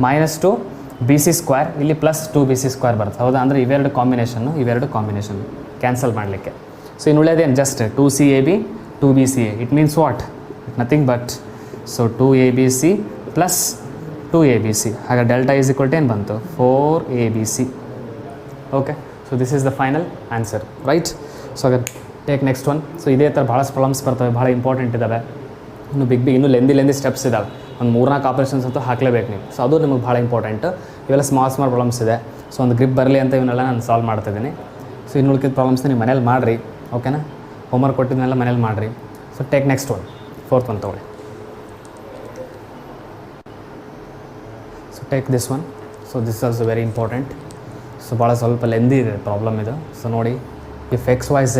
-2BC² ಇಲ್ಲಿ ಪ್ಲಸ್ 2BC² ಬರ್ತದೆ, ಹೌದಾ. ಅಂದರೆ ಇವೆರಡು ಕಾಂಬಿನೇಷನ್ನು ಕ್ಯಾನ್ಸಲ್ ಮಾಡಲಿಕ್ಕೆ. ಸೊ ಇನ್ನು ಉಳಿಯೋದೇನು just 2CAB 2BCA. It means what, nothing but so 2ABC plus 2ABC. ಹಾಗೆ ಡೆಲ್ಟಾ ಈಸ್ ಈಕ್ವಲ್ ಟು ಏನು ಬಂತು 4ABC. Okay, so this is the final answer, right. So ಹಾಗೆ ಟೇಕ್ ನೆಕ್ಸ್ಟ್ ಒನ್. ಸೊ ಇದೇ ಥರ ಭಾಳಷ್ಟು problems ಬರ್ತವೆ, ಭಾಳ important ಇದ್ದಾವೆ. ಇನ್ನು ಇನ್ನೂ ಲೆಂದಿ ಸ್ಟೆಪ್ಸ್ ಇದ್ದಾವೆ. ಒಂದು 3-4 ಆಪರೇಷನ್ಸ್ ಅಂತೂ ಹಾಕಲೇಬೇಕು ನೀವು. ಸೊ ಅದು ನಿಮಗೆ ಭಾಳ ಇಂಪಾರ್ಟೆಂಟು. ಇವೆಲ್ಲ ಸ್ಮಾಲ್ ಪ್ರಾಬ್ಲಮ್ಸ್ ಇದೆ. ಸೊ ಒಂದು ಗ್ರಿಪ್ ಬರಲಿ ಅಂತ ಇವನ್ನೆಲ್ಲ ನಾನು ಸಾಲ್ವ್ ಮಾಡ್ತಿದ್ದೀನಿ. ಸೊ ಇನ್ನು ಉಳಿದ ಪ್ರಾಬ್ಲಮ್ಸ್ನ ನೀವು ಮನೇಲಿ ಮಾಡಿರಿ, ಓಕೆನಾ. ಹೋಮ್ವರ್ಕ್ ಕೊಟ್ಟಿದ್ದನ್ನೆಲ್ಲ ಮನೇಲಿ ಮಾಡಿರಿ. So take next one, 4th one ತೊಗೊಳ್ಳಿ. So take this one. So this also very important. So ಭಾಳ ಸ್ವಲ್ಪ ಲೆಂದಿ ಇದೆ ಪ್ರಾಬ್ಲಮ್ ಇದು. ಸೊ ನೋಡಿ, if X, Y, Z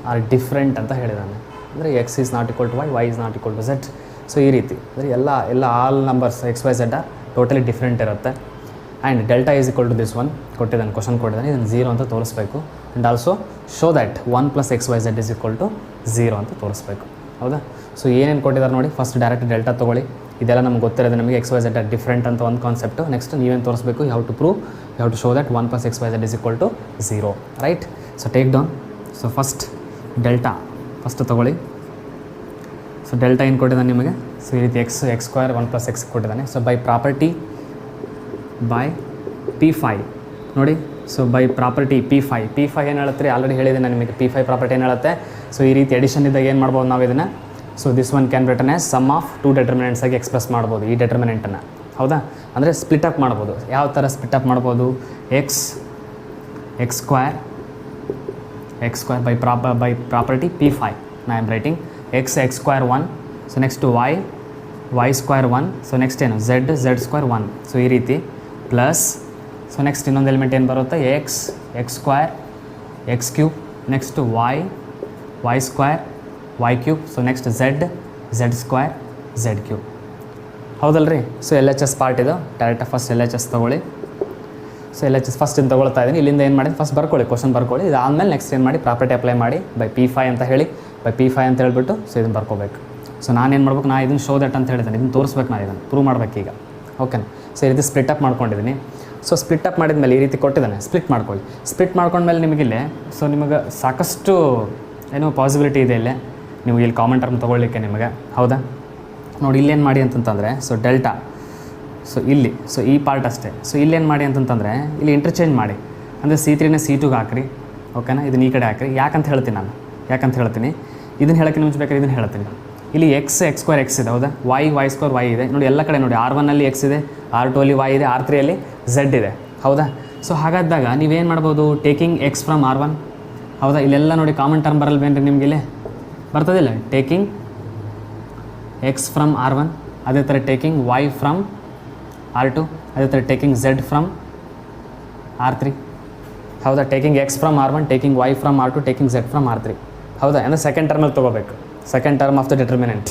are different ಅಂತ ಹೇಳಿದ್ದಾನೆ, ಅಂದರೆ X is not equal to Y is not equal to Z. So ಈ ರೀತಿ ಅಂದರೆ ಎಲ್ಲ all numbers X, Y, Z are totally different ಇರುತ್ತೆ. And delta is equal to this one ಕೊಟ್ಟಿದ್ದಾನೆ, question ಕೊಟ್ಟಿದ್ದಾನೆ, ಇದನ್ನು 0 ಅಂತ ತೋರಿಸ್ಬೇಕು. And also show that 1 + X, Y, Z is equal to 0 ಅಂತ ತೋರಿಸ್ಬೇಕು, ಹೌದಾ. ಸೊ ಏನೇನು ಕೊಟ್ಟಿದ್ದಾರೆ ನೋಡಿ, ಫಸ್ಟ್ ಡೈರೆಕ್ಟ್ ಡೆಲ್ಟಾ ತೊಗೊಳ್ಳಿ. ಇದೆಲ್ಲ ನಮ್ಗೆ ಗೊತ್ತಿರೋದು, ನಮಗೆ X, Y, Z are different ಅಂತ ಒಂದು ಕಾನ್ಸೆಪ್ಟು. ನೆಕ್ಸ್ಟ್ ನೀವೇನು ತೋರಿಸ್ಬೇಕು, you have to prove, you have to show that 1 + X, Y, Z is equal to 0, right. So take down. So first delta first ತೊಗೊಳ್ಳಿ. ಸೊ ಡೆಲ್ಟಾ ಏನು ಕೊಟ್ಟಿದ್ದಾನೆ ನಿಮಗೆ, so ಈ ರೀತಿ X² 1 + X ಕೊಟ್ಟಿದ್ದಾನೆ. So by property by P5 ನೋಡಿ. So by property P5 ಏನು ಹೇಳುತ್ತೆ ರೀ, ಆಲ್ರೆಡಿ ಹೇಳಿದೆ ನಾನು ನಿಮಗೆ. P5 ಪ್ರಾಪರ್ಟಿ ಏನು ಹೇಳುತ್ತೆ, ಸೊ ಈ ರೀತಿ ಎಡಿಷನ್ ಇದ್ದಾಗ ಏನು ಮಾಡ್ಬೋದು ನಾವು ಇದನ್ನು. So this one can written as sum of 2 determinants ಆಗಿ ಎಕ್ಸ್ಪ್ರೆಸ್ ಮಾಡ್ಬೋದು ಈ ಡೆಟರ್ಮಿನೆಂಟನ್ನು, ಹೌದಾ. ಅಂದರೆ ಸ್ಪ್ಲಿಟ್ ಅಪ್ ಮಾಡ್ಬೋದು. ಯಾವ ಥರ ಸ್ಪ್ಲಿಟ್ ಅಪ್ ಮಾಡ್ಬೋದು, x² ಬೈ ಪ್ರಾಪರ್ಟಿ P5 ನಾ am writing x² 1. So next y² 1. So next ಏನು z² 1. ಸೊ ಈ ರೀತಿ ಪ್ಲಸ್. ಸೊ ನೆಕ್ಸ್ಟ್ ಇನ್ನೊಂದು ಎಲಿಮೆಂಟ್ ಏನು ಬರುತ್ತೆ, x² x cube, next y square, y cube, so next z square, z cube. ಹೌದಲ್ರಿ? So L H S part ಇದು. ಡೈರೆಕ್ಟಾಗಿ first L H S ತೊಗೊಳ್ಳಿ. So L H S first ಇನ್ನು ತೊಗೊಳ್ತಾ ಇದ್ದೀನಿ. ಇಲ್ಲಿಂದ ಏನು ಮಾಡಿ ಫಸ್ಟ್ ಬರ್ಕೊಳ್ಳಿ, ಕ್ವಶನ್ ಬರ್ಕೊಳ್ಳಿ. ಇದಾದಮೇಲೆ ನೆಕ್ಸ್ಟ್ ಏನು ಮಾಡಿ ಪ್ರಾಪರ್ಟಿ ಅಪ್ಲೈ ಮಾಡಿ ಬೈ P5 ಅಂತ ಹೇಳಿ, ಬೈ P5 ಅಂತ ಹೇಳ್ಬಿಟ್ಟು ಸೊ ಇದನ್ನು ಬರ್ಕೋಬೇಕು. ಸೊ ನಾನೇನು ಮಾಡ್ಬೇಕು, ನಾನು ಇದನ್ನು ಶೋ ದಟ್ ಅಂತ ಹೇಳಿದ್ದೀನಿ, ಇದನ್ನು ತೋರಿಸ್ಬೇಕು, ನಾನು ಇದನ್ನು ಪ್ರೂವ್ ಮಾಡಬೇಕೀಗ. ಓಕೆನಾ? ಸೊ ಈ ರೀತಿ ಸ್ಪ್ಲಿಟ್ ಅಪ್ ಮಾಡ್ಕೊಂಡಿದ್ದೀನಿ. ಸೊ ಸ್ಪ್ಲಿಟ್ ಅಪ್ ಮಾಡಿದ್ಮೇಲೆ ಈ ರೀತಿ ಕೊಟ್ಟಿದ್ದಾನೆ, ಸ್ಪ್ಲಿಟ್ ಮಾಡ್ಕೊಳ್ಳಿ. ಸ್ಪ್ಲಿಟ್ ಮಾಡ್ಕೊಂಡ್ಮೇಲೆ ನಿಮಗಿಲ್ಲೇ ಸೊ ನಿಮಗೆ ಸಾಕಷ್ಟು ಏನೋ ಪಾಸಿಬಿಲಿಟಿ ಇದೆ ಇಲ್ಲೇ ನಿಮಗೆ ಇಲ್ಲಿ ಕಾಮನ್ ಟರ್ಮ್ ತೊಗೊಳ್ಳಿಕ್ಕೆ ನಿಮಗೆ. ಹೌದಾ? ನೋಡಿ ಇಲ್ಲೇನು ಮಾಡಿ ಅಂತಂತಂದರೆ ಸೊ ಡೆಲ್ಟಾ, ಸೊ ಇಲ್ಲಿ ಸೊ ಈ ಪಾರ್ಟ್ ಅಷ್ಟೇ. ಸೊ ಇಲ್ಲೇನು ಮಾಡಿ ಅಂತಂತಂದರೆ ಇಲ್ಲಿ ಇಂಟರ್ಚೇಂಜ್ ಮಾಡಿ, ಅಂದರೆ C3ನ C2ಗೆ ಹಾಕ್ರಿ. ಓಕೆನಾ? ಇದನ್ನ ಈ ಕಡೆ ಹಾಕ್ರಿ. ಯಾಕಂತ ಹೇಳ್ತೀನಿ ಇದನ್ನು ಹೇಳೋಕ್ಕೆ ನಿಮ್ಗೆ ಬೇಕಾದ್ರೆ ಇದನ್ನು ಹೇಳ್ತೀನಿ. ಇಲ್ಲಿ ಎಕ್ಸ್ ಸ್ಕ್ವೇರ್ ಎಕ್ಸ್ ಇದೆ. ಹೌದಾ? ವೈ ಸ್ಕ್ವೇರ್ ವೈ ಇದೆ. ನೋಡಿ ಎಲ್ಲ ಕಡೆ ನೋಡಿ, R1ಅಲ್ಲಿ ಎಕ್ಸ್ ಇದೆ, R2 ಅಲ್ಲಿ ವೈ ಇದೆ, R3ಅಲ್ಲಿ ಝೆಡ್ ಇದೆ. ಹೌದಾ? ಸೊ ಹಾಗಾದಾಗ ನೀವೇನು ಮಾಡ್ಬೋದು, ಟೇಕಿಂಗ್ ಎಕ್ಸ್ ಫ್ರಮ್ R1. ಹೌದಾ? ಇಲ್ಲೆಲ್ಲ ನೋಡಿ ಕಾಮನ್ ಟರ್ಮ್ ಬರಲ್ವೇನ್ರಿ ನಿಮಗೆ? ಇಲ್ಲೇ ಬರ್ತದಿಲ್ಲ, ಟೇಕಿಂಗ್ ಎಕ್ಸ್ ಫ್ರಮ್ R1, ಅದೇ ಥರ ಟೇಕಿಂಗ್ ವೈ ಫ್ರಮ್ R2, ಅದೇ ಥರ ಟೇಕಿಂಗ್ ಝೆಡ್ ಫ್ರಮ್ R3. ಹೌದಾ? Taking x from R1, taking y from R2, taking z from R3. ಹೌದಾ? ಅಂದರೆ ಸೆಕೆಂಡ್ ಟರ್ಮಲ್ಲಿ ತೊಗೋಬೇಕು, second term of the determinant.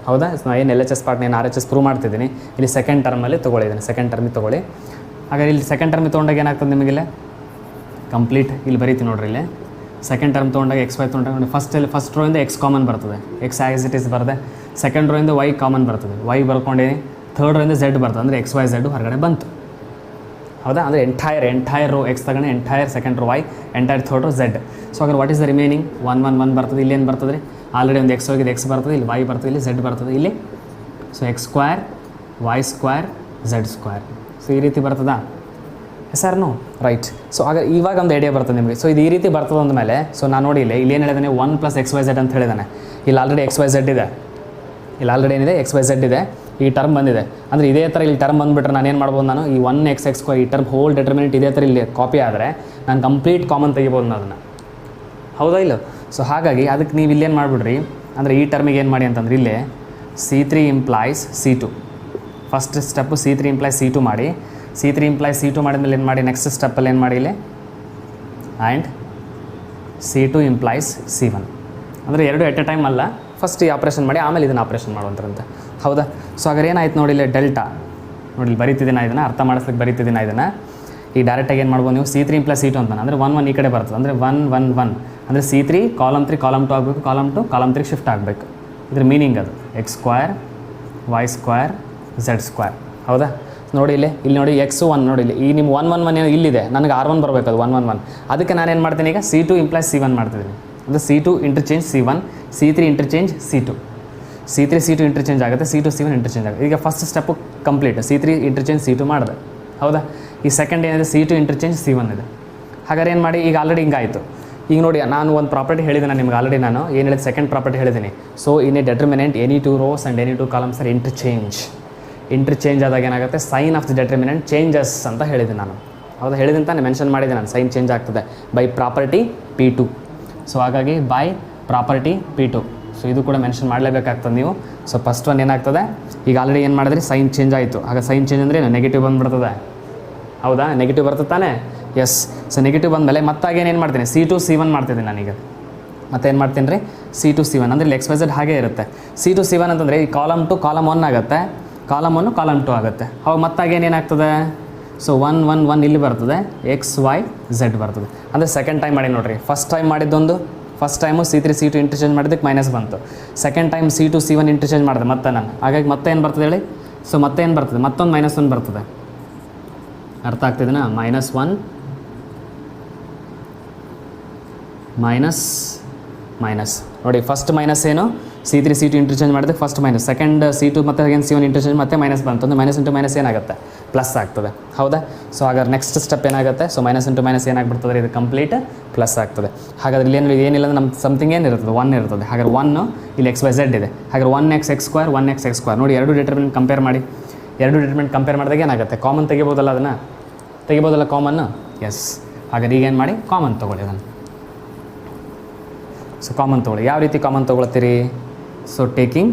ಹೌದಾ? ನಾನು ಏನು ಎಲ್ ಎಚ್ ಎಸ್ ಪಾರ್ಟ್ ನಾನು RHS ಪ್ರೂವ್ ಮಾಡ್ತಿದ್ದೀನಿ, ಇಲ್ಲಿ ಸೆಕೆಂಡ್ ಟರ್ಮಲ್ಲಿ ತೊಗೊಳಿದ್ದೀನಿ. ಸೆಕೆಂಡ್ ಟರ್ಮಿಗೆ ತೊಗೊಳ್ಳಿ. ಹಾಗಾದ್ರೆ ಇಲ್ಲಿ ಸೆಕೆಂಡ್ ಟರ್ಮಿಗೆ ತೊಗೊಂಡಾಗ ಏನಾಗ್ತದೆ ನಿಮಗಿಲ್ಲ ಕಂಪ್ಲೀಟ್ ಇಲ್ಲಿ ಬರೀತೀನಿ ನೋಡ್ರಿ. ಇಲ್ಲಿ ಸೆಕೆಂಡ್ ಟರ್ಮ್ ತೊಗೊಂಡಾಗ ಎಕ್ಸ್ ವೈ ತೊಗೊಂಡಾಗ ನೋಡಿ ಫಸ್ಟ್ ರೋಯಿಂದ ಎಕ್ಸ್ ಕಾಮನ್ ಬರ್ತದೆ, ಎಕ್ಸ್ ಆ್ಯಸ್ ಇಟ್ ಈಸ್ ಬರ್ತದೆ. ಸೆಕೆಂಡ್ ರೋಯಿಂದ ವೈ ಕಾಮನ್ ಬರ್ತದೆ, ವೈ ಬರ್ಕೊಂಡಿದ್ದೀನಿ. ಥರ್ಡ್ ರೋಯಿಂದ ಝೆಡ್ ಬರ್ತದೆ, ಅಂದರೆ ಎಕ್ಸ್ ವೈ ಝೆಡ್ ಹೊರಗಡೆ ಬಂತು. ಹೌದಾ? ಅಂದರೆ ಎಂಟೈರ್ ರೋ ಎಕ್ಸ್ ತಗೊಂಡು entire second row y, entire third row z. So ಹಾಗಾದ್ರೆ ವಾಟ್ ಈಸ್ ದ ರಿಮೈನಿಂಗ್ 1 ಬರ್ತದೆ. ಇಲ್ಲಿ ಏನು ಬರ್ತದೆ ರೀ, ಆಲ್ರೆಡಿ ಒಂದು ಎಕ್ಸ್ ಹೋಗಿದೆ, ಎಕ್ಸ್ ಬರ್ತದೆ, ಇಲ್ಲಿ ವೈ ಬರ್ತದೆ, ಇಲ್ಲಿ ಝೆಡ್ ಬರ್ತದೆ ಇಲ್ಲಿ. So x square, y square, z square. So ಈ ರೀತಿ ಬರ್ತದಾ ಸರ್? No, right. ಸೊ ಆಗ ಇವಾಗ ಒಂದು ಐಡಿಯಾ ಬರ್ತದೆ ನಿಮಗೆ. ಸೊ ಇದು ಈ ರೀತಿ ಬರ್ತದೆ ಅಂದಮೇಲೆ ಸೊ ನಾನು ನೋಡಿ ಇಲ್ಲಿ ಏನು ಹೇಳಿದಾನೆ, 1 + XYZ ಅಂತ ಹೇಳಿದಾನೆ. ಇಲ್ಲಿ ಆಲ್ರೆಡಿ XYZ ಇದೆ, ಇಲ್ಲಿ ಆಲ್ರೆಡಿ ಏನಿದೆ XYZ ಇದೆ, ಈ ಟರ್ಮ್ ಬಂದಿದೆ. ಅಂದರೆ ಇದೇ ಥರ ಇಲ್ಲಿ ಟರ್ಮ್ ಬಂದುಬಿಟ್ರೆ ನಾನು ಏನು ಮಾಡ್ಬೋದು, ನಾನು ಈ 1x² ಈ ಟರ್ಮ್ ಹೋಲ್ ಡಿಟರ್ಮಿನೆಂಟ್ ಇದೇ ಥರ ಇಲ್ಲಿ ಕಾಪಿ ಆದರೆ ನಾನು ಕಂಪ್ಲೀಟ್ ಕಾಮನ್ ತೆಗಿಬೋದು ನಾನು ಅದನ್ನು. ಹೌದಾ ಇಲ್ಲ? ಸೊ ಹಾಗಾಗಿ ಅದಕ್ಕೆ ನೀವು ಇಲ್ಲೇನು ಮಾಡಿಬಿಡ್ರಿ, ಅಂದರೆ ಈ ಟರ್ಮಿಗೆ ಏನು ಮಾಡಿ ಅಂತಂದ್ರೆ ಇಲ್ಲೇ C3 × C2 first step C3 × C2 ಮಾಡಿ. C3 × C2 ಮಾಡಿದ್ಮೇಲೆ ಏನು ಮಾಡಿ, ನೆಕ್ಸ್ಟ್ ಸ್ಟೆಪ್ಪಲ್ಲಿ ಏನು ಮಾಡಿ ಇಲ್ಲಿ ಆ್ಯಂಡ್ C2 × C1. ಅಂದರೆ ಎರಡು ಎಟ್ ಎ ಟೈಮ್ ಅಲ್ಲ, ಫಸ್ಟ್ ಈ ಆಪ್ರೇಷನ್ ಮಾಡಿ ಆಮೇಲೆ ಇದನ್ನು ಆಪ್ರೇಷನ್ ಮಾಡುವಂಥರಂತೆ. ಹೌದಾ? ಸೊ ಹಾಗಾದ್ರೆ ಏನಾಯ್ತು ನೋಡಿ, ಇಲ್ಲಿ ಡೆಲ್ಟಾ ನೋಡಿ, ಇಲ್ಲಿ ಬರೀತಿದ್ದೀನಿ ಇದನ್ನು, ಅರ್ಥ ಮಾಡಿಸ್ಲಿಕ್ಕೆ ಬರೀತಿದ್ದೀನಿ ಇದನ್ನು. ಈ ಡೈರೆಕ್ಟಾಗಿ ಏನು ಮಾಡ್ಬೋದು ನೀವು, C3 + C2 ಅಂತಾನೆ, ಅಂದರೆ 1 ಈ ಕಡೆ ಬರ್ತದೆ, ಅಂದರೆ 1 ಅಂದರೆ C3 ಕಾಲಮ್ 3 ಕಾಲಮ್ 2 ಆಗಬೇಕು, ಕಾಲಮ್ 2 ಕಾಲಮ್ 3 ಶಿಫ್ಟ್ ಆಗಬೇಕು. ಇದ್ರ ಮೀನಿಂಗ್ ಅದು x square, y square, z square. ಹೌದಾ? ನೋಡಿ ಇಲ್ಲಿ ನೋಡಿ ಎಕ್ಸು 1 ನೋಡಿ ಇಲ್ಲಿ ಈ ನಿಮ್ಮ 1 ಏನು ಇಲ್ಲಿದೆ, ನನಗೆ R1 ಬರಬೇಕು, ಅದು 1 ಅದಕ್ಕೆ ನಾನೇನು ಮಾಡ್ತೀನಿ ಈಗ C2 × C1 ಮಾಡ್ತಿದ್ದೀನಿ. ಅಂದರೆ C2 interchange C1, C3 interchange C2, C3 C2 interchange ಆಗುತ್ತೆ, C2 C1 ಇಂಟರ್ಚೇಂಜ್ ಆಗುತ್ತೆ. ಈಗ first step complete, C3 interchange C2 ಮಾಡಿದೆ. ಹೌದಾ? ಈ ಸೆಕೆಂಡ್ ಏನಿದೆ C2 ಇಂಟರ್ಚೇಂಜ್ C1 ಇದೆ. ಹಾಗಾದ್ರೆ ಏನು ಮಾಡಿ, ಈಗ ಆಲ್ರೆಡಿ ಹಿಂಗಾಯಿತು. ಈಗ ನೋಡಿ ನಾನು ಒಂದು ಪ್ರಾಪರ್ಟಿ ಹೇಳಿದ್ದೀನಿ ನಿಮ್ಗೆ ಆಲ್ರೆಡಿ, ನಾನು ಏನು ಹೇಳಿದೆ, ಸೆಕೆಂಡ್ ಪ್ರಾಪರ್ಟಿ ಹೇಳಿದ್ದೀನಿ. So in a determinant any 2 rows and any 2 columns are interchange ಆದಾಗ ಏನಾಗುತ್ತೆ, sign of the determinant changes ಅಂತ ಹೇಳಿದ್ದೀನಿ ನಾನು. ಹೌದಾ? ಹೇಳಿದ್ದೀನಿ ತಾನೇ, ಮೆನ್ಷನ್ ಮಾಡಿದ್ದೀನಿ ನಾನು, ಸೈನ್ ಚೇಂಜ್ ಆಗ್ತದೆ ಬೈ ಪ್ರಾಪರ್ಟಿ P2. ಸೊ ಹಾಗಾಗಿ ಬೈ ಪ್ರಾಪರ್ಟಿ P2. ಸೊ ಇದು ಕೂಡ ಮೆನ್ಷನ್ ಮಾಡಲೇಬೇಕಾಗ್ತದೆ ನೀವು. ಸೊ ಫಸ್ಟ್ ಒನ್ ಏನಾಗ್ತದೆ, ಈಗ ಆಲ್ರೆಡಿ ಏನು ಮಾಡಿದ್ರಿ, ಸೈನ್ ಚೇಂಜ್ ಆಯಿತು. ಆಗ ಸೈನ್ ಚೇಂಜ್ ಅಂದರೆ ನೆಗೆಟಿವ್ ಬಂದುಬಿಡ್ತದೆ. ಹೌದಾ? ನೆಗೆಟಿವ್ ಬರ್ತದೆ ತಾನೇ? ಎಸ್. ಸೊ ನೆಗೆಟಿವ್ ಬಂದಮೇಲೆ ಮತ್ತಾಗೇನು ಏನು ಮಾಡ್ತೀನಿ, C2 C1 ಮಾಡ್ತಿದ್ದೀನಿ ನಾನೀಗ. ಮತ್ತೇನು ಮಾಡ್ತೀನಿ ರೀ, C2 C1 ಅಂದರೆ ಇಲ್ಲಿ XYZ ಹಾಗೇ ಇರುತ್ತೆ. C2 C1 ಅಂತಂದರೆ ಈ ಕಾಲಮ್ 2 ಕಾಲಮ್ 1 ಆಗುತ್ತೆ, ಕಾಲಮ್ 1 ಕಾಲಮ್ 2 ಆಗುತ್ತೆ. ಅವಾಗ ಮತ್ತಾಗೇನೇನಾಗ್ತದೆ, ಸೊ 1 ಇಲ್ಲಿ ಬರ್ತದೆ, XYZ ಬರ್ತದೆ. ಅಂದರೆ ಸೆಕೆಂಡ್ ಟೈಮ್ ಮಾಡಿ ನೋಡಿರಿ. ಫಸ್ಟ್ ಟೈಮ್ ಮಾಡಿದ್ದೊಂದು, first time C3 C2 interchange ಮಾಡಿದ್ದಕ್ಕೆ ಮೈನಸ್ ಬಂತು. Second time C2 C1 interchange ಮಾಡಿದೆ ಮತ್ತೆ ನಾನು. ಹಾಗಾಗಿ ಮತ್ತೆ ಏನು ಬರ್ತದೆ ಹೇಳಿ, ಸೊ ಮತ್ತೆ ಏನು ಬರ್ತದೆ, ಮತ್ತೊಂದು -1 ಬರ್ತದೆ. ಅರ್ಥ ಆಗ್ತಿದೆನಾ? -1 ಮೈನಸ್ ನೋಡಿ, ಫಸ್ಟ್ ಮೈನಸ್ ಏನು, C3 C2 ಇಂಟರ್ಚೇಂಜ್ ಮಾಡಿದೆ, ಫಸ್ಟ್ ಮೈನಸ್. ಸೆಕೆಂಡ್ C2 ಮತ್ತೆ ಅಗೇನ್ C1 ಇಂಟರ್ಚೇಂಜ್ ಮತ್ತೆ ಮೈನಸ್ ಬಂತು, ಅಂದರೆ ಮೈನಸ್ ಇಂಟು ಮೈನಸ್ ಏನಾಗುತ್ತೆ, ಪ್ಲಸ್ ಆಗ್ತದೆ. ಹೌದಾ? ಸೊ ಹಾಗಾದ್ರೆ ನೆಕ್ಸ್ಟ್ ಸ್ಟೆಪ್ ಏನಾಗುತ್ತೆ, ಸೊ ಮೈನಸ್ ಇಂಟು ಮೈನಸ್ ಏನಾಗ್ಬಿಡ್ತದೆ, ಇದು ಕಂಪ್ಲೀಟ್ ಪ್ಲಸ್ ಆಗ್ತದೆ. ಹಾಗಾದ್ರೆ ಇಲ್ಲಿ ಏನಿಲ್ಲ ಅಂದ್ರೆ ನಮ್ಮ ಸಮಥಿಂಗ್ ಏನಿರ್ತದೆ, 1 ಇರ್ತದೆ. ಹಾಗಾದ್ರೆ 1 ಇಲ್ಲಿ XYZ ಇದೆ. ಹಾಗಾದ್ರೆ 1x² 1x² ನೋಡಿ, ಎರಡು ಡಿಟರ್ಮಿನೆಂಟ್ ಕಂಪೇರ್ ಮಾಡಿ. ಎರಡು ಡಿಟರ್ಮಿನೆಂಟ್ ಕಂಪೇರ್ ಮಾಡಿದಾಗ ಏನಾಗುತ್ತೆ, ಕಾಮನ್ ತೆಗಿಬೋದಲ್ಲ, ಅದನ್ನು ತೆಗಿಬೋದಲ್ಲ ಕಾಮನ್ನು. ಎಸ್. ಹಾಗಾದ್ರೆ ಈಗೇನು ಮಾಡಿ, ಕಾಮನ್ ತೊಗೊಳ್ಳಿ ಅದನ್ನು. ಸೊ ಕಾಮನ್ ತೊಗೊಳ್ಳಿ. ಯಾವ ರೀತಿ ಕಾಮನ್ ತೊಗೊಳ್ತೀರಿ, so taking,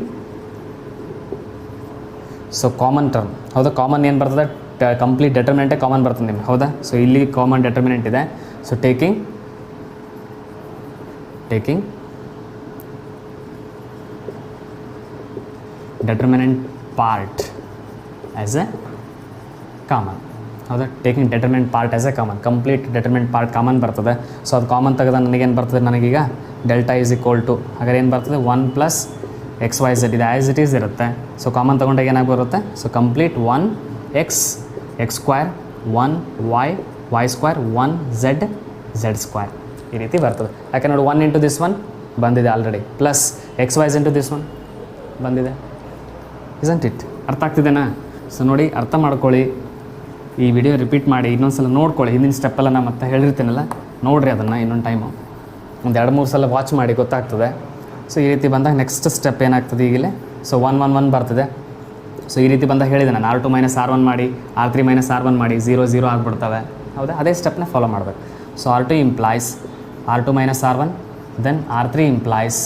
so common term. ಹೌದಾ? ಕಾಮನ್ ಏನು ಬರ್ತದೆ, ಕಂಪ್ಲೀಟ್ ಡೆಟರ್ಮಿನೆಂಟೇ ಕಾಮನ್ ಬರ್ತದೆ ನಿಮಗೆ. ಹೌದಾ? ಸೊ ಇಲ್ಲಿ ಕಾಮನ್ ಡೆಟರ್ಮಿನೆಂಟ್ ಇದೆ. So taking taking determinant part as a common. ಹೌದಾ, taking determinant part as a common, complete determinant part common ಬರ್ತದೆ. ಸೊ ಅದು ಕಾಮನ್ ತೆಗೆದ ನನಗೇನು ಬರ್ತದೆ, ನನಗೀಗ ಡೆಲ್ಟಾ ಈಸ್ ಈಕ್ವಲ್ ಟು ಹಾಗಾದ್ರೆ ಏನು ಬರ್ತದೆ 1 ಪ್ಲಸ್ ಎಕ್ಸ್ ವೈ ಝೆಡ್, ಇದು ಆ್ಯಸ್ ಇಟ್ ಈಸ್ ಇರುತ್ತೆ. ಸೊ ಕಾಮನ್ ತೊಗೊಂಡಾಗ ಏನಾಗಿ ಬರುತ್ತೆ, so complete 1 x x square 1 y square 1 z square ಈ ರೀತಿ ಬರ್ತದೆ. ಯಾಕೆ ನೋಡಿ 1 ಇಂಟು ದಿಸ್ ಒನ್ ಬಂದಿದೆ already, plus x y's into this one ಬಂದಿದೆ. Isn't it? ಅರ್ಥ ಆಗ್ತಿದೆನಾ? ಸೊ ನೋಡಿ, ಅರ್ಥ ಮಾಡ್ಕೊಳ್ಳಿ, ಈ ವಿಡಿಯೋ ರಿಪೀಟ್ ಮಾಡಿ ಇನ್ನೊಂದು ಸಲ ನೋಡ್ಕೊಳ್ಳಿ. ಹಿಂದಿನ ಸ್ಟೆಪ್ಪೆಲ್ಲ ನಾನು ಮತ್ತೆ ಹೇಳಿರ್ತೀನಲ್ಲ, ನೋಡಿರಿ ಅದನ್ನು ಇನ್ನೊಂದು ಟೈಮು, ಒಂದು 2-3 ಸಲ ವಾಚ್ ಮಾಡಿ ಗೊತ್ತಾಗ್ತದೆ. ಸೊ ಈ ರೀತಿ ಬಂದಾಗ ನೆಕ್ಸ್ಟ್ ಸ್ಟೆಪ್ ಏನಾಗ್ತದೆ ಈಗಲೇ, ಸೊ 1 1 1 ಬರ್ತದೆ. ಸೊ ಈ ರೀತಿ ಬಂದಾಗ ಹೇಳಿದೆ ನಾನು R2 ಮೈನಸ್ R1 ಮಾಡಿ R3 ಮೈನಸ್ R1 ಮಾಡಿ 0 0 ಆಗಿಬಿಡ್ತವೆ. ಹೌದಾ, ಅದೇ ಸ್ಟೆಪ್ನ ಫಾಲೋ ಮಾಡಬೇಕು. So R2 implies R2 minus R1, then R3 implies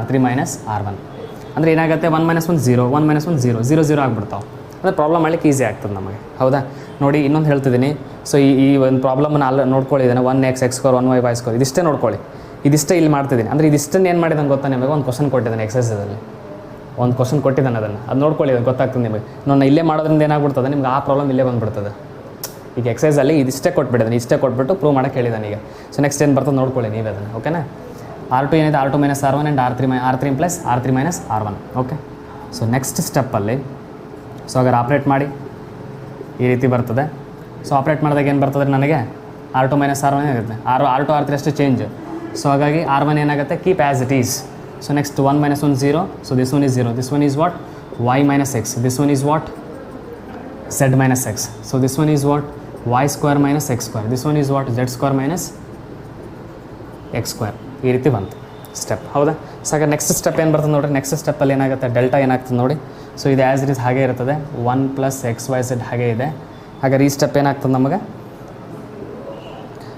R3 minus R1. ಅಂದರೆ ಏನಾಗುತ್ತೆ, 1 ಮೈನಸ್ 1 0, 1 ಮೈನಸ್ 1 0, 0 0 ಆಗಿಬಿಡ್ತಾವೆ. ಅಂದರೆ ಪ್ರಾಬ್ಲಮ್ ಮಾಡಲಿಕ್ಕೆ ಈಸಿ ಆಗ್ತದೆ ನಮಗೆ. ಹೌದಾ, ನೋಡಿ ಇನ್ನೊಂದು ಹೇಳ್ತಿದ್ದೀನಿ. ಸೊ ಈ ಒಂದು ಪ್ರಾಬ್ಲಮ್ನ ನೋಡ್ಕೊಳ್ಳಿದ್ದಾನೆ, 1x x square 1y y square, ಇದಿಷ್ಟೇ ನೋಡ್ಕೊಳ್ಳಿ, ಇದಿಷ್ಟೇ ಇಲ್ಲಿ ಮಾಡ್ತಿದ್ದೀನಿ. ಅಂದರೆ ಇದಿಷ್ಟನ್ನು ಏನು ಮಾಡಿದ್ದಾನೆ ಗೊತ್ತಾ ನಿಮಗೆ, ಒಂದು ಕ್ವಶನ್ ಕೊಟ್ಟಿದ್ದಾನೆ ಎಕ್ಸಸೈಸಲ್ಲಿ, ಒಂದು ಕ್ವಶನ್ ಕೊಟ್ಟಿದ್ದಾನೆ, ಅದು ನೋಡ್ಕೊಳ್ಳಿ, ಅದು ಗೊತ್ತಾಗ್ತದೆ ನಿಮಗೆ. ನಾನು ಇಲ್ಲೇ ಮಾಡೋದ್ರಿಂದ ಏನಾಗ್ಬಿಡ್ತದೆ, ನಿಮ್ಗೆ ಆ ಪ್ರಾಬ್ಲಮ್ ಇಲ್ಲೇ ಬಂದುಬಿಡ್ತದೆ. ಈಗ ಎಕ್ಸಸೈಸಲ್ಲಿ ಇದಿಷ್ಟೇ ಕೊಟ್ಬಿಟ್ಟಿದ್ದಾನೆ, ಇಷ್ಟೇ ಕೊಟ್ಬಿಟ್ಟು ಪ್ರೂವ್ ಮಾಡೋಕ್ಕೆ ಹೇಳಿದ್ದಾನೆ ಈಗ. ಸೊ ನೆಕ್ಸ್ಟ್ ಏನು ಬರ್ತದೆ ನೋಡ್ಕೊಳ್ಳಿ ನೀವೇ ಅದನ್ನು. ಓಕೆನಾ, R2 ಏನಿದೆ R2 minus R1 and R3 plus R3 minus R1. Okay, so next ಸ್ಟೆಪ್ಪಲ್ಲಿ ಸೊ ಹಾಗಾದ್ರೆ ಆಪ್ರೇಟ್ ಮಾಡಿ ಈ ರೀತಿ ಬರ್ತದೆ. ಸೊ ಆಪ್ರೇಟ್ ಮಾಡಿದಾಗ ಏನು ಬರ್ತದೆ ನನಗೆ, R2 ಮೈನಸ್ R1 ಆಗುತ್ತೆ, R2 R3 ಅಷ್ಟು ಚೇಂಜ್. ಸೊ ಹಾಗಾಗಿ R1 ಏನಾಗುತ್ತೆ, keep as it is. So next 1 minus 1 0, so this one is 0, this one is what y minus X, this one is what z minus x, so this one is what y square minus x square, this one is what z square minus x square. ಈ ರೀತಿ ಬಂತು step. ಹೌದಾ, so ಹಾಗೆ next step ಏನು ಬರ್ತದೆ ನೋಡಿರಿ. Next ಸ್ಟೆಪ್ಪಲ್ಲಿ ಏನಾಗುತ್ತೆ, delta ಏನಾಗ್ತದೆ ನೋಡಿ. ಸೊ ಇದು ಆ್ಯಸ್ ಇಟ್ ಈಸ್ ಹಾಗೆ ಇರ್ತದೆ, 1 ಪ್ಲಸ್ ಎಕ್ಸ್ ವೈ ಝೆಡ್ ಹಾಗೆ ಇದೆ. ಹಾಗಾದ್ರೆ ಈ ಸ್ಟೆಪ್ ಏನಾಗ್ತದೆ ನಮಗೆ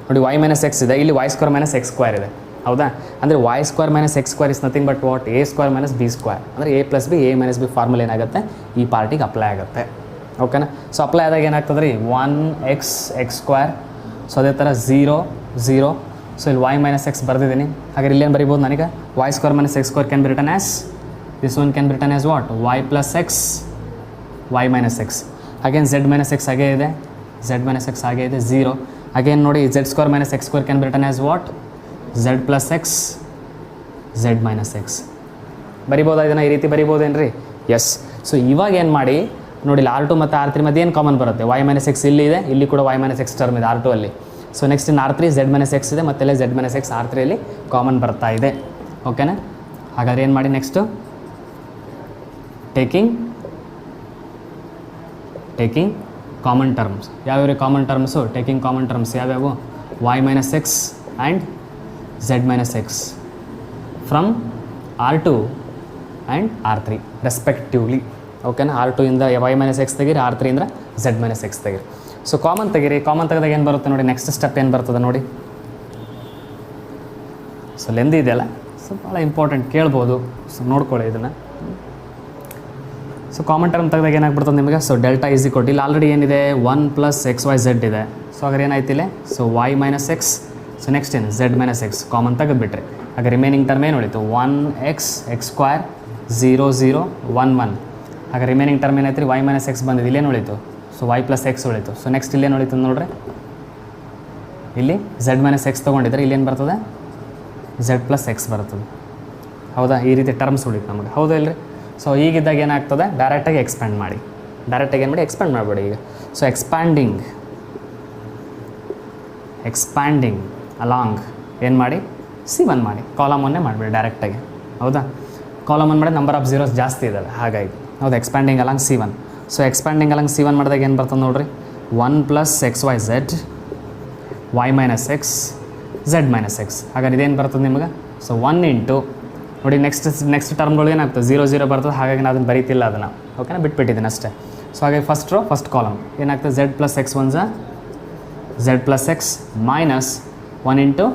ನೋಡಿ, y ಮೈನಸ್ ಎಕ್ಸ್ ಇದೆ, ಇಲ್ಲಿ y square minus x square ಇದೆ. ಹೌದಾ, ಅಂದರೆ y square minus x square is nothing but what a square minus B square. ಅಂದರೆ a plus B, a minus B formula ಏನಾಗುತ್ತೆ ಈ ಪಾರ್ಟಿಗೆ ಅಪ್ಲೈ ಆಗುತ್ತೆ. ಓಕೆನಾ, ಸೊ ಅಪ್ಲೈ ಆದಾಗ ಏನಾಗ್ತದೆ ರೀ, 1x ಎಕ್ಸ್ ಸ್ಕ್ವೇರ್, ಸೊ ಅದೇ ಥರ 0 0. ಸೊ ಇಲ್ಲಿ y ಮೈನಸ್ ಎಕ್ಸ್ ಬರೆದಿದ್ದೀನಿ. ಹಾಗಾದ್ರೆ ಇಲ್ಲೇನು ಬರಿಬೋದು ನನಗೆ, y square minus x square can be written as, this one can be written as what y plus X y minus X. Again z minus X ಹಾಗೇ ಇದೆ, z ಮೈನಸ್ ಎಕ್ಸ್ ಹಾಗೇ ಇದೆ 0. Again ನೋಡಿ z square minus x square can be written as what z plus x z minus x. ಬರಿಬೋದಾ ಇದನ್ನು, ಈ ರೀತಿ ಬರಿಬೋದೇನು ರೀ? ಎಸ್. ಸೊ ಇವಾಗ ಏನು ಮಾಡಿ ನೋಡಿ, ಇಲ್ಲಿ R2 ಮತ್ತು R3 ಮಧ್ಯೆ ಏನು ಕಾಮನ್ ಬರುತ್ತೆ, y ಮೈನಸ್ ಎಕ್ಸ್ ಇಲ್ಲಿ ಇದೆ, ಇಲ್ಲಿ ಕೂಡ y ಮೈನಸ್ ಎಕ್ಸ್ ಟರ್ಮ್ ಇದೆ R2 ಅಲ್ಲಿ. ಸೊ ನೆಕ್ಸ್ಟ್ ಇನ್ನು R3 z ಮೈನಸ್ ಎಕ್ಸ್ ಇದೆ, ಮತ್ತೆಲ್ಲ z ಮೈನಸ್ ಎಕ್ಸ್ R3 ಅಲ್ಲಿ ಕಾಮನ್ ಬರ್ತಾ ಇದೆ. ಓಕೆನಾ, ಹಾಗಾದ್ರೆ ಏನು ಮಾಡಿ ನೆಕ್ಸ್ಟು, ಟೇಕಿಂಗ್ ಕಾಮನ್ ಟರ್ಮ್ಸ್. ಯಾವ್ಯಾವ common terms, taking common terms ಯಾವ್ಯಾವು, y minus X and z minus X from R2 and R3 respectively. ಓಕೆನಾ, R2 ಇಂದ y ಮೈನಸ್ ಎಕ್ಸ್ ತೆಗೀರಿ, R3 ಇಂದ z ಮೈನಸ್ ಎಕ್ಸ್ ತೆಗೀರಿ. ಸೊ ಕಾಮನ್ ತೆಗೀರಿ, common ತೆಗೆದಾಗ ಏನು ಬರುತ್ತೆ ನೋಡಿ, ನೆಕ್ಸ್ಟ್ ಸ್ಟೆಪ್ ಏನು ಬರ್ತದೆ ನೋಡಿ. ಸೊ ಲೆಂದಿ ಇದೆಯಲ್ಲ, ಸೊ ಭಾಳ ಇಂಪಾರ್ಟೆಂಟ್, ಕೇಳ್ಬೋದು. ಸೊ ನೋಡ್ಕೊಳ್ಳಿ ಇದನ್ನು. ಸೊ ಕಾಮನ್ ಟರ್ಮ್ ತೆಗೆದಾಗ ಏನಾಗ್ಬಿಡ್ತದೆ ನಿಮಗೆ, so delta is equal to ಇಲ್ಲಿ ಆಲ್ರೆಡಿ ಏನಿದೆ 1 ಪ್ಲಸ್ ಎಕ್ಸ್ ವೈ ಝೆಡ್ ಇದೆ. ಸೊ ಹಾಗಾದ್ರೆ ಏನಾಯ್ತಿಲ್ಲ, so y minus x, so next ಏನು z ಮೈನಸ್ ಎಕ್ಸ್ ಕಾಮನ್ ತೆಗೆದುಬಿಟ್ರೆ ಹಾಗೆ ರಿಮೈನಿಂಗ್ ಟರ್ಮ್ ಏನು ಉಳಿತು, 1x ಎಕ್ಸ್ ಸ್ಕ್ವೇರ್ 0 0 1 1. ಹಾಗೆ ರಿಮೈನಿಂಗ್ ಟರ್ಮ್ ಏನಾಯ್ತು ರೀ, y ಮೈನಸ್ ಎಕ್ಸ್ ಬಂದಿದೆ, ಇಲ್ಲೇನು ಉಳಿತು, ಸೊ y ಪ್ಲಸ್ ಎಕ್ಸ್ ಉಳಿತು. ಸೊ ನೆಕ್ಸ್ಟ್ ಇಲ್ಲೇನು ಉಳಿತು ನೋಡ್ರಿ, ಇಲ್ಲಿ z ಮೈನಸ್ ಎಕ್ಸ್ ತೊಗೊಂಡಿದ್ರೆ ಇಲ್ಲೇನು ಬರ್ತದೆ, z ಪ್ಲಸ್ ಎಕ್ಸ್ ಬರ್ತದೆ. ಹೌದಾ, ಈ ರೀತಿ ಟರ್ಮ್ಸ್ ಉಳಿತು ನಮಗೆ. ಹೌದಾ ಇಲ್ಲರಿ? ಸೊ ಈಗಿದ್ದಾಗ ಏನಾಗ್ತದೆ, ಡೈರೆಕ್ಟಾಗಿ ಎಕ್ಸ್ಪ್ಯಾಂಡ್ ಮಾಡಿ, ಡೈರೆಕ್ಟಾಗಿ ಏನು ಮಾಡಿ ಎಕ್ಸ್ಪ್ಯಾಂಡ್ ಮಾಡಿಬಿಡಿ ಈಗ. ಸೊ ಎಕ್ಸ್ಪ್ಯಾಂಡಿಂಗ್ ಅಲಾಂಗ್ ಏನು ಮಾಡಿ, C1 ಮಾಡಿ, ಕಾಲಮ್ ಒನ್ನೇ ಮಾಡಿಬಿಡಿ ಡೈರೆಕ್ಟಾಗಿ. ಹೌದಾ, ಕಾಲಮ್ ಒನ್ ಮಾಡಿ ನಂಬರ್ ಆಫ್ ಝೀರೋಸ್ ಜಾಸ್ತಿ ಇದ್ದಾವೆ ಹಾಗಾಗಿ. ಹೌದಾ, expanding along C1. So expanding along C1 ಮಾಡಿದಾಗ ಏನು ಬರ್ತದೆ ನೋಡಿರಿ, 1 plus x y z y minus x z minus x. ಹಾಗಾದ್ರೆ ಇದೇನು ಬರ್ತದೆ ನಿಮಗೆ, ಸೊ 1 ಇಂಟು ನೋಡಿ ನೆಕ್ಸ್ಟ್ ಟರ್ಮ್ಗಳು ಏನಾಗ್ತದೆ 0 0 ಬರ್ತದೆ. ಹಾಗಾಗಿ ನಾನು ಅದನ್ನು ಬರೀತಿಲ್ಲ, ಅದನ್ನು ಓಕೆನಾ ಬಿಟ್ಬಿಟ್ಟಿದ್ದೀನಿ ಅಷ್ಟೇ. ಸೊ ಹಾಗಾಗಿ ಫಸ್ಟ್ ರೋ ಫಸ್ಟ್ ಕಾಲಮ್ ಏನಾಗ್ತದೆ, z plus x 1 z plus x minus 1 into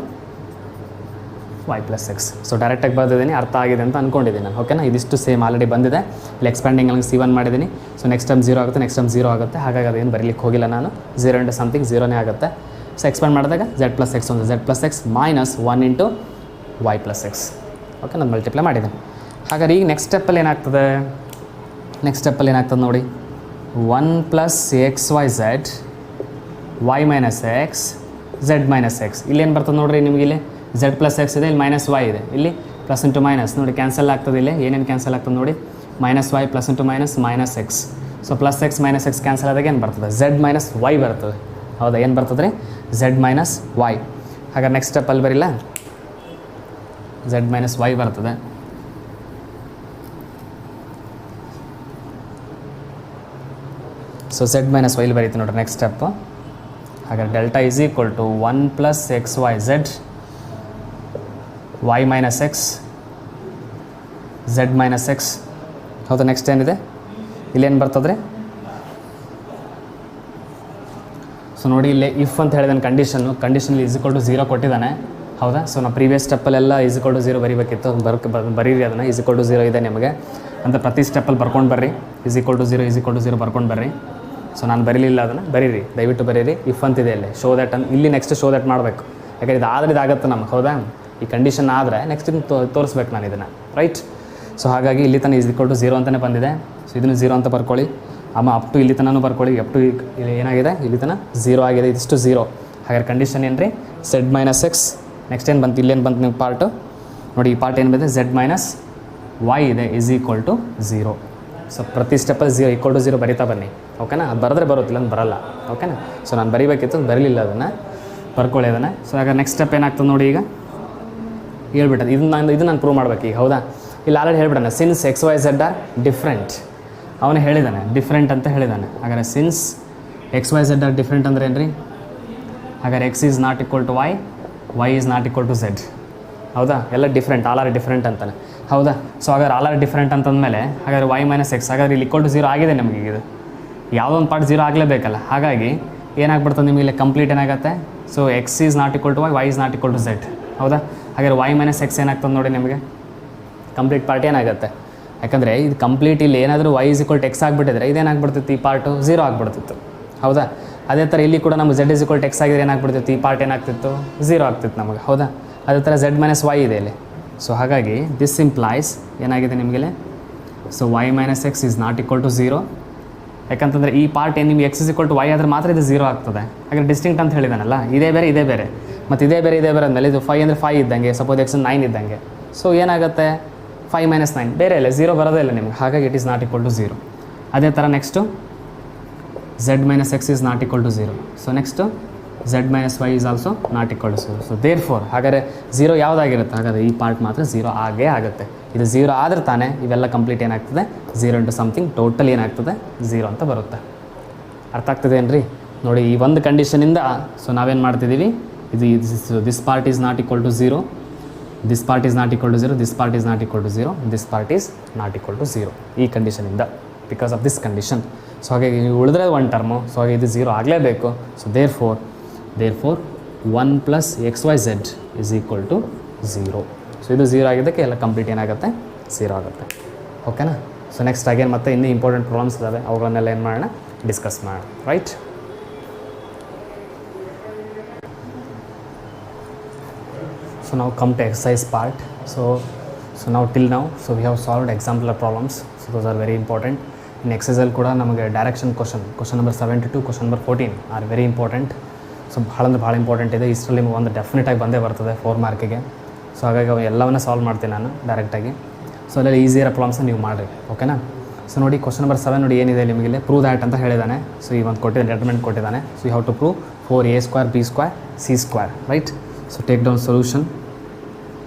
y plus X. So ಡೈರೆಕ್ಟಾಗಿ ಬರ್ದಿದ್ದೀನಿ, ಅರ್ಥ ಆಗಿದೆ ಅಂತ ಅಂದ್ಕೊಂಡಿದ್ದೀನಿ ನಾನು. ಓಕೆನಾ, ಇದಿಷ್ಟು ಸೇಮ್ ಆಲ್ರೆಡಿ ಬಂದಿದೆ. ಇಲ್ಲಿ ಎಕ್ಸ್ಪ್ಯಾಂಡಿಂಗ್ ಅಲ್ಲಿಗೆ C1 ಮಾಡಿದ್ದೀನಿ. ಸೊ ನೆಕ್ಸ್ಟ್ ಟೈಮ್ 0 ಆಗುತ್ತೆ, ನೆಕ್ಸ್ಟ್ ಟೈಮ್ 0 ಆಗುತ್ತೆ. ಹಾಗಾಗಿ ಅದೇನು ಬರೀಲಿಕ್ಕೆ ಹೋಗಿಲ್ಲ ನಾನು, 0 ಇಂಟು ಸಮಥಿಂಗ್ 0ನೇ ಆಗುತ್ತೆ. ಸೊ ಎಕ್ಸ್ಪ್ಯಾಂಡ್ ಮಾಡಿದಾಗ z plus x 1 z plus x minus 1 into y plus x. Okay, ನಾನು ಮಲ್ಟಿಪ್ಲೈ ಮಾಡಿದ್ದೀನಿ. ಹಾಗಾದ್ರೆ ಈಗ ನೆಕ್ಸ್ಟ್ ಸ್ಟೆಪ್ಪಲ್ಲಿ ಏನಾಗ್ತದೆ ನೋಡಿ, 1 plus x y z y minus x z minus x. ಇಲ್ಲೇನು ಬರ್ತದೆ ನೋಡಿರಿ ನಿಮಗೆ, ಇಲ್ಲಿ ಝೆಡ್ ಪ್ಲಸ್ ಎಕ್ಸ್ ಇದೆ, ಇಲ್ಲಿ ಮೈನಸ್ ವೈ ಇದೆ, ಇಲ್ಲಿ ಪ್ಲಸ್ ಇಂಟು ಮೈನಸ್ ನೋಡಿ ಕ್ಯಾನ್ಸಲ್ ಆಗ್ತದೆ. ಇಲ್ಲಿ ಏನೇನು ಕ್ಯಾನ್ಸಲ್ ಆಗ್ತದೆ ನೋಡಿ, minus y plus into minus minus x. So plus x minus x cancel ಆದಾಗ ಏನು ಬರ್ತದೆ, ಝೆಡ್ ಮೈನಸ್ ವೈ ಬರ್ತದೆ. ಹೌದಾ, ಏನು ಬರ್ತದೆ ರೀ, ಝೆಡ್ ಮೈನಸ್ ವೈ. ಹಾಗಾದ್ರೆ ನೆಕ್ಸ್ಟ್ ಸ್ಟೆಪ್ಪಲ್ಲಿ ಬರಿಲ್ಲ, ಝೆಡ್ ಮೈನಸ್ ವೈ ಬರ್ತದೆ. ಸೊ ಝೆಡ್ ಮೈನಸ್ ವೈಲಿ ಬರೀತೀವಿ ನೋಡ್ರಿ ನೆಕ್ಸ್ಟ್ ಸ್ಟೆಪ್ಪು. ಹಾಗಾದ್ರೆ delta is equal to 1 plus x y z y minus x z minus x. ಹೌದಾ, ನೆಕ್ಸ್ಟ್ ಏನಿದೆ, ಇಲ್ಲೇನು ಬರ್ತದೆ ರೀ, ಸೊ ನೋಡಿ ಇಲ್ಲಿ ಇಫ್ ಅಂತ ಹೇಳಿದಾನೆ ಕಂಡೀಷನಲ್ಲಿ ಈಸ್ ಈಕ್ವಲ್ ಟು 0 ಕೊಟ್ಟಿದ್ದಾನೆ. ಹೌದಾ, ಸೊ ನಾವು ಪ್ರೀವಿಯಸ್ ಸ್ಟೆಪ್ಪಲ್ಲೆಲ್ಲ ಈಸ್ ಈಕ್ವಲ್ ಟು 0 ಬರೀಬೇಕಿತ್ತು, ಬರೀರಿ ಅದನ್ನು. ಈಸ್ ಈಕ್ವಲ್ ಟು 0 ಇದೆ ನಿಮಗೆ ಅಂತ ಪ್ರತಿ ಸ್ಟೆಪ್ಪಲ್ಲಿ ಬರ್ಕೊಂಡು ಬರ್ರಿ, ಈಸ್ ಈಕ್ವಲ್ ಟು 0 ಬರ್ಕೊಂಡು ಬರ್ರಿ. ಸೊ ನಾನು ಬರೀಲಿಲ್ಲ, ಅದನ್ನು ಬರೀರಿ, ದಯವಿಟ್ಟು ಬರೀರಿ. ಇಫ್ ಅಂತಿದೆ ಇಲ್ಲಿ, ಶೋ ದ್ಯಾಟ್ ಅಂತ, ಇಲ್ಲಿ ನೆಕ್ಸ್ಟ್ ಶೋ ದ್ಯಾಟ್ ಮಾಡಬೇಕು. ಯಾಕಂದರೆ ಇದಾದರೆ ಇದಾಗುತ್ತೆ ನಮಗೆ. ಹೌದಾ, ಈ ಕಂಡೀಷನ್ ಆದರೆ ನೆಕ್ಸ್ಟ್ ತೋರಿಸ್ಬೇಕು ನಾನು ಇದನ್ನು, ರೈಟ್. ಸೊ ಹಾಗಾಗಿ ಇಲ್ಲಿ ತನಕ ಈಸ್ ಈಕ್ವಲ್ ಟು 0 ಅಂತಲೇ ಬಂದಿದೆ. ಸೊ ಇದನ್ನು 0 ಅಂತ ಬರ್ಕೊಳ್ಳಿ. ಅಪ್ ಟು ಇಲ್ಲಿ ತನೂ ಬರ್ಕೊಳ್ಳಿ. ಅಪ್ ಟು ಇಲ್ಲಿ ಏನಾಗಿದೆ, ಇಲ್ಲಿ ತನಕ 0 ಆಗಿದೆ, ಇದಿಷ್ಟು 0. ಹಾಗಾದ್ರೆ ಕಂಡೀಷನ್ ಏನು ರೀ, ಝೆಡ್ ಮೈನಸ್ ಎಕ್ಸ್. ನೆಕ್ಸ್ಟ್ ಏನು ಬಂತು, ಇಲ್ಲೇನು ಬಂತು ನಿಮ್ಗೆ ಪಾರ್ಟು ನೋಡಿ, ಈ ಪಾರ್ಟ್ ಏನು ಬಂದಿದೆ, ಝೆಡ್ ಮೈನಸ್ ವೈ ಇದೆ ಈಸ್ ಈಕ್ವಲ್ ಟು 0. ಸೊ ಪ್ರತಿ ಸ್ಟೆಪ್ಪಲ್ಲಿ 0 ಈಕ್ವಲ್ ಟು 0 ಬರಿತಾ ಬನ್ನಿ. ಓಕೆನಾ, ಅದು ಬರೆದ್ರೆ ಬರುತ್ತಿಲ್ಲ ಅಂತ ಬರಲ್ಲ. ಓಕೆನಾ, ಸೊ ನಾನು ಬರೀಬೇಕಿತ್ತು, ಬರಲಿಲ್ಲ, ಅದನ್ನು ಬರ್ಕೊಳ್ಳಿ ಅದನ್ನು. ಸೊ ಹಾಗಾದ್ರೆ ನೆಕ್ಸ್ಟ್ ಸ್ಟೆಪ್ ಏನಾಗ್ತದೆ ನೋಡಿ, ಈಗ ಹೇಳ್ಬಿಟ್ಟದು ಇದು ನಾನು ಪ್ರೂವ್ ಮಾಡ್ಬೇಕು ಈಗ. ಹೌದಾ, ಇಲ್ಲಿ ಆಲ್ರೆಡಿ ಹೇಳ್ಬಿಡೋಣ, since x y z are different. ಅವನು ಹೇಳಿದ್ದಾನೆ ಡಿಫ್ರೆಂಟ್ ಅಂತ ಹೇಳಿದ್ದಾನೆ. ಹಾಗಾದ್ರೆ since x y z are different ಅಂದರೆ ಏನು ರೀ, ಹಾಗಾದ್ರೆ x is not equal to y, y is not equal to z. ಹೌದಾ, ಎಲ್ಲ ಡಿಫ್ರೆಂಟ್, ಆಲ್ ಆರ್ ಡಿಫ್ರೆಂಟ್ ಅಂತಾನೆ. ಹೌದಾ, ಸೊ ಹಾಗಾದ್ರೆ ಆಲ್ ಆರ್ ಡಿಫ್ರೆಂಟ್ ಅಂತಂದಮೇಲೆ ಹಾಗಾದ್ರೆ ವೈ ಮೈನಸ್ ಎಕ್ಸ್, ಹಾಗಾದ್ರೆ ಇಲ್ಲಿ ಈಕ್ವಲ್ ಟು 0 ಆಗಿದೆ ನಮಗೆ. ಇದು ಯಾವುದೋ ಒಂದು ಪಾರ್ಟ್ 0 ಆಗಲೇಬೇಕಲ್ಲ. ಹಾಗಾಗಿ ಏನಾಗ್ಬಿಡ್ತದೆ ನಿಮಗೆ ಇಲ್ಲಿ ಕಂಪ್ಲೀಟ್ ಏನಾಗುತ್ತೆ, so x is not equal to y, y is not equal to z. ಹೌದಾ, ಹಾಗಾದ್ರೆ ವೈ ಮೈನಸ್ ಎಕ್ಸ್ ಏನಾಗ್ತದೆ ನೋಡಿ ನಿಮಗೆ, ಕಂಪ್ಲೀಟ್ ಪಾರ್ಟ್ ಏನಾಗುತ್ತೆ. ಯಾಕಂದರೆ ಇದು ಕಂಪ್ಲೀಟ್ ಇಲ್ಲಿ ಏನಾದರೂ y is equal to x ಆಗಿಬಿಟ್ಟಿದ್ರೆ ಇದೇನಾಗ್ಬಿಡ್ತಿತ್ತು, ಈ ಪಾರ್ಟು 0 ಆಗಿಬಿಡ್ತಿತ್ತು. ಹೌದಾ, ಅದೇ ಥರ ಇಲ್ಲಿ ಕೂಡ ನಮಗೆ z is equal to x ಆಗಿದ್ರೆ ಏನಾಗ್ಬಿಡ್ತಿತ್ತು, ಈ ಪಾರ್ಟ್ ಏನಾಗ್ತಿತ್ತು, 0 ಆಗ್ತಿತ್ತು ನಮಗೆ. ಹೌದಾ, ಅದೇ ಥರ ಝೆಡ್ ಮೈನಸ್ ವೈ ಇದೆ ಇಲ್ಲಿ. ಸೊ ಹಾಗಾಗಿ ದಿಸ್ ಇಂಪ್ಲಾಯ್ಸ್ ಏನಾಗಿದೆ ನಿಮಗೆಲೆ, so y minus x is not equal to 0. ಯಾಕಂತಂದರೆ ಈ ಪಾರ್ಟ್ ಏನು ನಿಮಗೆ x is equal to y ಆದರೆ ಮಾತ್ರ ಇದು 0 ಆಗ್ತದೆ. ಹಾಗಾದ್ರೆ ಡಿಸ್ಟಿಂಕ್ಟ್ ಅಂತ ಹೇಳಿದಾನಲ್ಲ, ಇದೇ ಬೇರೆ ಇದೇ ಬೇರೆ, ಮತ್ತು ಇದೇ ಬೇರೆ ಅಂದಮೇಲೆ ಇದು 5 ಅಂದರೆ 5 ಇದ್ದಂಗೆ, ಸಪೋಸ್ ಎಕ್ಸ್ 9 ಇದ್ದಂಗೆ. ಸೊ ಏನಾಗುತ್ತೆ, 5 ಮೈನಸ್ 9 ಬೇರೆ ಇಲ್ಲ, 0 ಬರೋದೇ ಇಲ್ಲ ನಿಮ್ಗೆ. ಹಾಗಾಗಿ it is not equal to 0. ಅದೇ ಥರ next z minus x is not equal to 0. So next z minus y is also not equal to 0. So therefore ಹಾಗಾದರೆ 0 ಯಾವುದಾಗಿರುತ್ತೆ, ಹಾಗಾದರೆ ಈ ಪಾರ್ಟ್ ಮಾತ್ರ 0 ಆಗೇ ಆಗುತ್ತೆ. ಇದು 0 ಆದರೆ ತಾನೇ ಇವೆಲ್ಲ ಕಂಪ್ಲೀಟ್ ಏನಾಗ್ತದೆ, 0 ಇಂಟು ಸಮಥಿಂಗ್ ಟೋಟಲ್ ಏನಾಗ್ತದೆ 0 ಅಂತ ಬರುತ್ತೆ. ಅರ್ಥ ಆಗ್ತದೆ ಏನ್ರಿ ನೋಡಿ, ಈ ಒಂದು ಕಂಡೀಷನಿಂದ ಸೊ ನಾವೇನು ಮಾಡ್ತಿದ್ದೀವಿ, this part is not equal to 0, this part is not equal to 0, this part is not equal to 0, this part is not equal to 0 ಈ ಕಂಡೀಷನಿಂದ, because of this condition. So ಹಾಗಾಗಿ ಉಳಿದ್ರೆ ಒಂದು ಟರ್ಮು, ಸೊ ಹಾಗೆ ಇದು 0 ಆಗಲೇಬೇಕು. So therefore 1 plus x y z is equal to 0. So ಇದು 0 ಆಗಿದ್ದಕ್ಕೆ ಎಲ್ಲ ಕಂಪ್ಲೀಟ್ ಏನಾಗುತ್ತೆ, 0 ಆಗುತ್ತೆ. ಓಕೆನಾ. ಸೊ ನೆಕ್ಸ್ಟ್ ಅಗೇನ್ ಮತ್ತೆ ಇನ್ನೂ ಇಂಪಾರ್ಟೆಂಟ್ ಪ್ರಾಬ್ಲಮ್ಸ್ ಇದ್ದಾವೆ, ಅವುಗಳನ್ನೆಲ್ಲ ಏನು ಮಾಡೋಣ, ಡಿಸ್ಕಸ್ ಮಾಡೋಣ, right. So now come to exercise part. So now till now, so we have solved exemplar problems. So those are very important. In exercise ಕೂಡ ನಮಗೆ direction question number 72, question number 14 are very important. So ಭಾಳ important ಇದೆ. ಇಷ್ಟರಲ್ಲಿ ನಿಮಗೆ ಒಂದು ಡೆಫಿನೆಟಾಗಿ ಬಂದೇ ಬರ್ತದೆ 4 ಮಾರ್ಕಿಗೆ. So ಹಾಗಾಗಿ ಅವು ಎಲ್ಲವನ್ನ ಸಾಲ್ವ್ ಮಾಡ್ತೀನಿ ನಾನು ಡೈರೆಕ್ಟಾಗಿ. ಸೊ ಅಲ್ಲೆಲ್ಲ ಈಸಿಯರ ಪ್ರಾಬ್ಲಮ್ಸ್ನ ನೀವು ಮಾಡಿರಿ, ಓಕೆನಾ. ಸೊ ನೋಡಿ ಕ್ವಶನ್ ನಂಬರ್ 7 ನೋಡಿ ಏನಿದೆ ನಿಮಗೆ, ಪ್ರೂವ್ ದ್ಯಾಟ್ ಅಂತ ಹೇಳಿದ್ದಾನೆ. ಸೊ ಈ ಒಂದು ಕೊಟ್ಟಿದ್ದಾನೆ, ಡೆಟರ್ಮೆಂಟ್ ಕೊಟ್ಟಿದ್ದಾನೆ. So you have to prove 4a² b² c², right. So take down solution.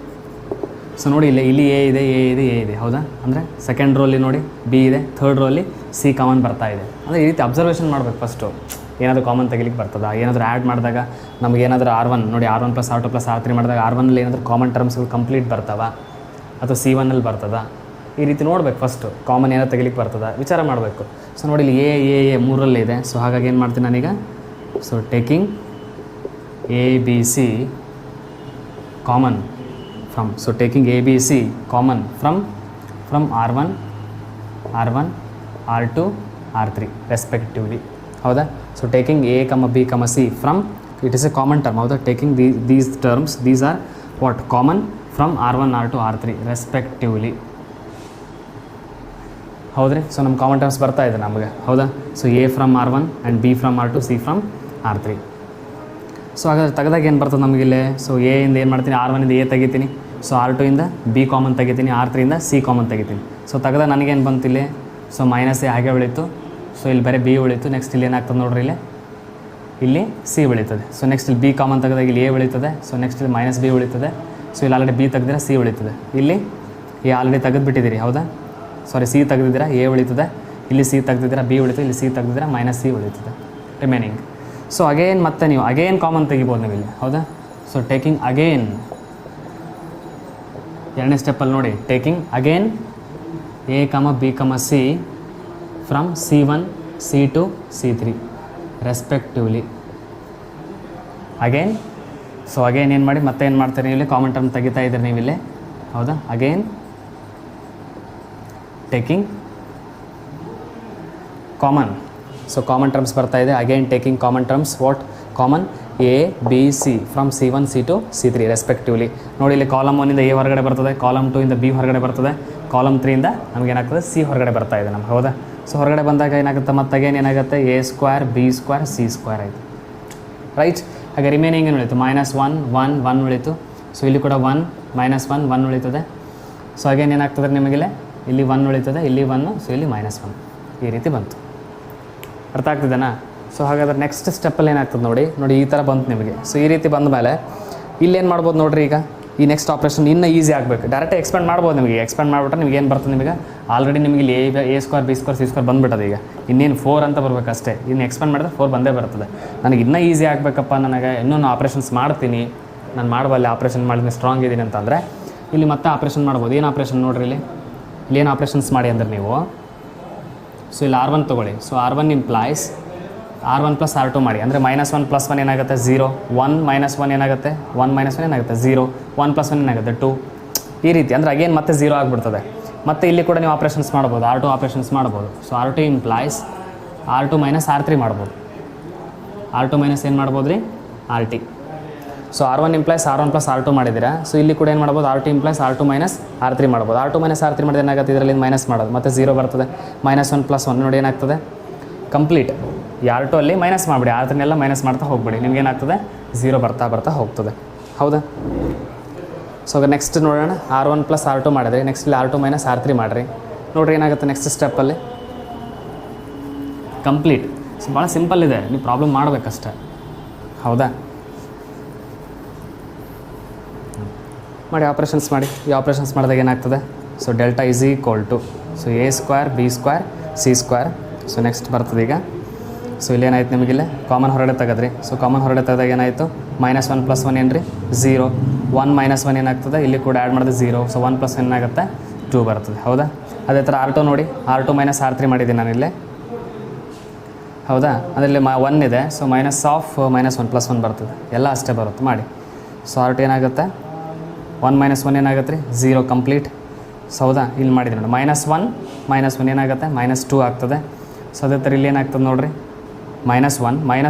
So ನೋಡಿ ಇಲ್ಲಿ ಎ ಇದೆ, ಹೌದಾ. ಅಂದರೆ ಸೆಕೆಂಡ್ ರೋಲಿ ನೋಡಿ ಬಿ ಇದೆ, ಥರ್ಡ್ ರೋಲಿ ಸಿ ಕಾಮನ್ ಬರ್ತಾ ಇದೆ. ಅಂದರೆ ಈ ರೀತಿ ಅಬ್ಸರ್ವೇಷನ್ ಮಾಡಬೇಕು ಫಸ್ಟು. ಏನಾದರೂ ಕಾಮನ್ ತೆಗಿಲಿಕ್ಕೆ ಬರ್ತದ, ಏನಾದರೂ ಆ್ಯಡ್ ಮಾಡಿದಾಗ ನಮಗೆ ಏನಾದರೂ R1 ನೋಡಿ R1 + R2 + R3 ಮಾಡಿದಾಗ R1ಅಲ್ಲಿ ಏನಾದರೂ ಕಾಮನ್ ಟರ್ಮ್ಸ್ಗಳು ಕಂಪ್ಲೀಟ್ ಬರ್ತವ ಅಥವಾ C1ಅಲ್ಲಿ ಬರ್ತದ, ಈ ರೀತಿ ನೋಡ್ಬೇಕು ಫಸ್ಟು. ಕಾಮನ್ ಏನಾದ್ರು ತೆಗಿಲಿಕ್ಕೆ ಬರ್ತದ ವಿಚಾರ ಮಾಡಬೇಕು. ಸೊ ನೋಡಿ ಇಲ್ಲಿ ಎ 3ರಲ್ಲಿ ಇದೆ. ಸೊ ಹಾಗಾಗಿ ಏನು ಮಾಡ್ತೀನಿ ನಾನೀಗ, so taking ABC common from, so taking ABC common from R1, R2, R3 respectively, ಹೌದಾ. so taking A, B, C from, it is a common term, ಹೌದಾ. taking these terms, these are what, common from R1 R2 R3 respectively. ಹೌದ್ರಿ? So ನಮ್ಮ common terms ಬರ್ತಾ ಇದೆ ನಮಗೆ, ಹೌದಾ? So A from R1 and B from R2 C from R3. So ಹಾಗಾದ್ರೆ ತೆಗೆದಾಗ ಏನು ಬರ್ತದೆ ನಮಗಿಲ್ಲೇ? ಸೊ ಎ ಇಂದ ಏನು ಮಾಡ್ತೀನಿ, R1 ಇಂದ A ತೆಗಿತೀನಿ. ಸೊ R2 ಇಂದ B ಕಾಮನ್ ತೆಗಿತೀನಿ, R3 ಇಂದ C ಕಾಮನ್ ತೆಗಿತೀನಿ. ಸೊ ತೆಗೆದ ನನಗೇನು ಬಂತಿಲ್ಲಿ? ಸೊ ಮೈನಸ್ ಎ ಹಾಗೆ ಉಳಿತು. ಸೊ ಇಲ್ಲಿ ಬರೀ B ಉಳಿತು. ನೆಕ್ಸ್ಟ್ ಇಲ್ಲಿ ಏನಾಗ್ತದೆ ನೋಡ್ರಿ, ಇಲ್ಲಿ C ಉಳಿತದೆ. ಸೊ ನೆಕ್ಸ್ಟ್ ಇಲ್ಲಿ B ಕಾಮನ್ ತೆಗೆದಾಗ ಇಲ್ಲಿ A ಉಳಿತದೆ. ಸೊ ನೆಕ್ಸ್ಟ್ ಇಲ್ಲಿ ಮೈನಸ್ B ಉಳಿತದೆ. ಸೊ ಇಲ್ಲಿ ಆಲ್ರೆಡಿ B ತೆಗೆದಿರ C ಉಳಿತದೆ. ಇಲ್ಲಿ A ಆಲ್ರೆಡಿ ತೆಗೆದುಬಿಟ್ಟಿದ್ದೀರಿ, ಹೌದಾ? ಸಾರಿ, C ತೆಗೆದಿದ್ದೀರಾ, A ಉಳಿತದೆ. ಇಲ್ಲಿ C ತೆಗೆದಿದ್ದೀರಾ, B ಉಳಿತದೆ. ಇಲ್ಲಿ C ತೆಗೆದಿದ್ದೀರಾ, ಮೈನಸ್ C ಉಳಿತದೆ ರಿಮೈನಿಂಗ್. ಸೊ ಅಗೇನ್ ಮತ್ತೆ ನೀವು ಅಗೇನ್ ಕಾಮನ್ ತೆಗಿಬೋದು ನೀವು ಇಲ್ಲಿ, ಹೌದಾ? ಸೊ ಟೇಕಿಂಗ್ ಅಗೇನ್, ಎರಡನೇ ಸ್ಟೆಪ್ಪಲ್ಲಿ ನೋಡಿ, taking again A, B, C from C1 C2 C3 respectively again. So again ಏನು ಮಾಡಿ ಮತ್ತೆ ಏನು ಮಾಡ್ತೀರಿ ನೀವು ಇಲ್ಲಿ? ಕಾಮನ್ ಟರ್ಮ್ ತೆಗಿತಾ ಇದ್ದೀರಿ ನೀವು ಇಲ್ಲಿ, ಹೌದಾ? Again taking common. So common terms ಬರ್ತಾ ಇದೆ. Again taking common terms. What common? A, B, C from C1 C2 C3 respectively. ನೋಡಿ ಇಲ್ಲಿ ಕಾಲಮ್ 1 ಇಂದ A ಹೊರಗಡೆ ಬರ್ತದೆ, ಕಾಲಮ್ 2 ಇಂದ B ಹೊರಗಡೆ ಬರ್ತದೆ, ಕಾಲಮ್ 3 ಇಂದ ನಮಗೇನಾಗ್ತದೆ? C ಹೊರಗಡೆ ಬರ್ತಾ ಇದೆ ನಮ್ಗೆ, ಹೌದಾ? ಸೊ ಹೊರಗಡೆ ಬಂದಾಗ ಏನಾಗುತ್ತೆ? ಮತ್ತೆ ಅಗೇನ್ ಏನಾಗುತ್ತೆ? A square B square C square ಆಯಿತು, ರೈಟ್? ಹಾಗೆ ರಿಮೈನಿಂಗ್ ಏನು ಉಳಿತು? -1 1 1 ಉಳಿತು. ಸೊ ಇಲ್ಲಿ ಕೂಡ 1 -1 1 ಉಳಿತದೆ. ಸೊ ಅಗೇನ್ ಏನಾಗ್ತದೆ ನಿಮಗಿಲ್ಲಿ? ಇಲ್ಲಿ 1 ಉಳಿತದೆ, ಇಲ್ಲಿ 1, ಸೊ ಇಲ್ಲಿ -1, ಈ ರೀತಿ ಬಂತು. ಅರ್ಥ ಆಗ್ತಿದೆನಾ? ಸೊ ಹಾಗಾದ್ರೆ ನೆಕ್ಸ್ಟ್ ಸ್ಟೆಪ್ಪಲ್ಲಿ ಏನಾಗ್ತದೆ ನೋಡಿ ಈ ಥರ ಬಂತು ನಿಮಗೆ. ಸೊ ಈ ರೀತಿ ಬಂದ ಮೇಲೆ ಇಲ್ಲೇನು ಮಾಡ್ಬೋದು ನೋಡಿರಿ, ಈಗ ಈ ನೆಕ್ಸ್ಟ್ ಆಪ್ರೇಷನ್ ಇನ್ನೂ ಈಸಿ ಆಗಬೇಕು. ಡೈರೆಕ್ಟ್ ಎಕ್ಸ್ಪೆಂಡ್ ಮಾಡ್ಬೋದು ನಿಮಗೆ. ಎಕ್ಸ್ಪೆಂಡ್ ಮಾಡಿಬಿಟ್ರೆ ನಿಮಗೆ ಏನು ಬರ್ತದೆ? ನಿಮಗೆ ಆಲ್ರೆಡಿ ನಿಮಗೆ ಇಲ್ಲಿ A square B square C square ಬಂದುಬಿಟ್ಟದೆ. ಈಗ ಇನ್ನೇನು 4 ಅಂತ ಬರಬೇಕಷ್ಟೇ. ಇನ್ನು ಎಕ್ಸ್ಪೆಂಡ್ ಮಾಡಿದ್ರೆ 4 ಬಂದೇ ಬರ್ತದೆ. ನನಗೆ ಇನ್ನೂ ಈಸಿ ಆಗಬೇಕಪ್ಪ, ನನಗೆ ಇನ್ನೂ ಆಪ್ರೇಷನ್ಸ್ ಮಾಡ್ತೀನಿ, ನಾನು ಮಾಡಬಲ್ಲೆ, ಆಪ್ರೇಷನ್ ಮಾಡಿದ್ರೆ ಸ್ಟ್ರಾಂಗ್ ಇದ್ದೀನಿ ಅಂತಂದರೆ ಇಲ್ಲಿ ಮತ್ತೆ ಆಪ್ರೇಷನ್ ಮಾಡ್ಬೋದು. ಏನು ಆಪ್ರೇಷನ್ ನೋಡಿರಿ, ಇಲ್ಲಿ ಏನು ಆಪ್ರೇಷನ್ಸ್ ಮಾಡಿ ಅಂದರೆ ನೀವು, ಸೊ ಇಲ್ಲಿ R1 ತೊಗೊಳ್ಳಿ. So R1 implies R1 + R2 ಮಾಡಿ, ಅಂದರೆ -1 + 1 ಏನಾಗುತ್ತೆ? 0. 1 - 1 ಏನಾಗುತ್ತೆ? 1 - 1 ಏನಾಗುತ್ತೆ? 0. 1 + 1 ಏನಾಗುತ್ತೆ? 2. ಈ ರೀತಿ ಅಂದರೆ ಅಗೇನ್ ಮತ್ತೆ 0 ಆಗಿಬಿಡ್ತದೆ. ಮತ್ತು ಇಲ್ಲಿ ಕೂಡ ನೀವು ಆಪ್ರೇಷನ್ಸ್ ಮಾಡ್ಬೋದು, R2 ಆಪ್ರೇಷನ್ಸ್ ಮಾಡ್ಬೋದು. So R2 implies R2 - R3 ಮಾಡ್ಬೋದು. R2 - ಏನು ಮಾಡ್ಬೋದು ರೀ? RT. So R1 implies R1 + R2 ಮಾಡಿದ್ದೀರಾ. ಸೊ ಇಲ್ಲಿ ಕೂಡ ಏನು ಮಾಡ್ಬೋದು? R2 ಇಂಪ್ಲಾಯ್ಸ್ R2 - R3 ಮಾಡ್ಬೋದು. R2 - R3 ಮಾಡಿದ್ರೆ ಏನಾಗುತ್ತೆ? ಇದರಲ್ಲಿ ಮೈನಸ್ ಮಾಡೋದು, ಮತ್ತು 0 ಬರ್ತದೆ. -1 + 1 ನೋಡಿ ಏನಾಗ್ತದೆ? ಕಂಪ್ಲೀಟ್. ಈ R2 ಅಲ್ಲಿ ಮೈನಸ್ ಮಾಡಿಬಿಡಿ, R3ನೆಲ್ಲ ಮೈನಸ್ ಮಾಡ್ತಾ ಹೋಗ್ಬಿಡಿ, ನಿಮ್ಗೆ ಏನಾಗ್ತದೆ? 0 ಬರ್ತಾ ಹೋಗ್ತದೆ, ಹೌದಾ? ಸೊ ನೆಕ್ಸ್ಟ್ ನೋಡೋಣ. R1 + R2 ಮಾಡಿದ್ರಿ, ನೆಕ್ಸ್ಟ್ ಇಲ್ಲಿ R2 - R3 ಮಾಡಿರಿ. ನೋಡಿರಿ ಏನಾಗುತ್ತೆ ನೆಕ್ಸ್ಟ್ ಸ್ಟೆಪ್ಪಲ್ಲಿ? ಕಂಪ್ಲೀಟ್. ಸೊ ಭಾಳ ಸಿಂಪಲ್ ಇದೆ, ನೀವು ಪ್ರಾಬ್ಲಮ್ ಮಾಡಬೇಕಷ್ಟೆ, ಹೌದಾ? ಮಾಡಿ ಆಪ್ರೇಷನ್ಸ್ ಮಾಡಿ. ಈ ಆಪ್ರೇಷನ್ಸ್ ಮಾಡಿದಾಗ ಏನಾಗ್ತದೆ? So delta is equal to, so A square B square C square. So next ಬರ್ತದೆ ಈಗ. ಸೊ ಇಲ್ಲಿ ಏನಾಯ್ತು ನಿಮಗಿಲ್ಲ? ಕಾಮನ್ ಹೊರಗಡೆ ತೆಗೆದ್ರಿ. ಸೊ ಕಾಮನ್ ಹೊರಗಡೆ ತೆಗೆದಾಗ ಏನಾಯಿತು? -1 + 1 ಏನು ರೀ? 0. 1 - 1 ಏನಾಗ್ತದೆ? ಇಲ್ಲಿ ಕೂಡ ಆ್ಯಡ್ ಮಾಡಿದ್ರೆ 0. ಸೊ 1 + 1 ಏನಾಗುತ್ತೆ? 2 ಬರ್ತದೆ, ಹೌದಾ? ಅದೇ ಥರ R2 ನೋಡಿ, R2 - R3 ಮಾಡಿದ್ದೀನಿ ನಾನಿಲ್ಲೇ, ಹೌದಾ? ಅದರಲ್ಲಿ 1 ಇದೆ. ಸೊ -1 + 1 ಬರ್ತದೆ, ಎಲ್ಲ ಅಷ್ಟೇ ಬರುತ್ತೆ ಮಾಡಿ. ಸೊ R2 ಏನಾಗುತ್ತೆ? 1 - 1 ಏನಾಗುತ್ತೆ ರೀ? 0 ಕಂಪ್ಲೀಟ್. ಸೊ ಹೌದಾ? ಇಲ್ಲಿ ಮಾಡಿದ್ರಿ ನೋಡಿ, -1 - 1 ಏನಾಗುತ್ತೆ? -2 ಆಗ್ತದೆ. ಸೊ ಅದೇ ಥರ ಇಲ್ಲಿ ಏನಾಗ್ತದೆ ನೋಡಿರಿ? -1 -1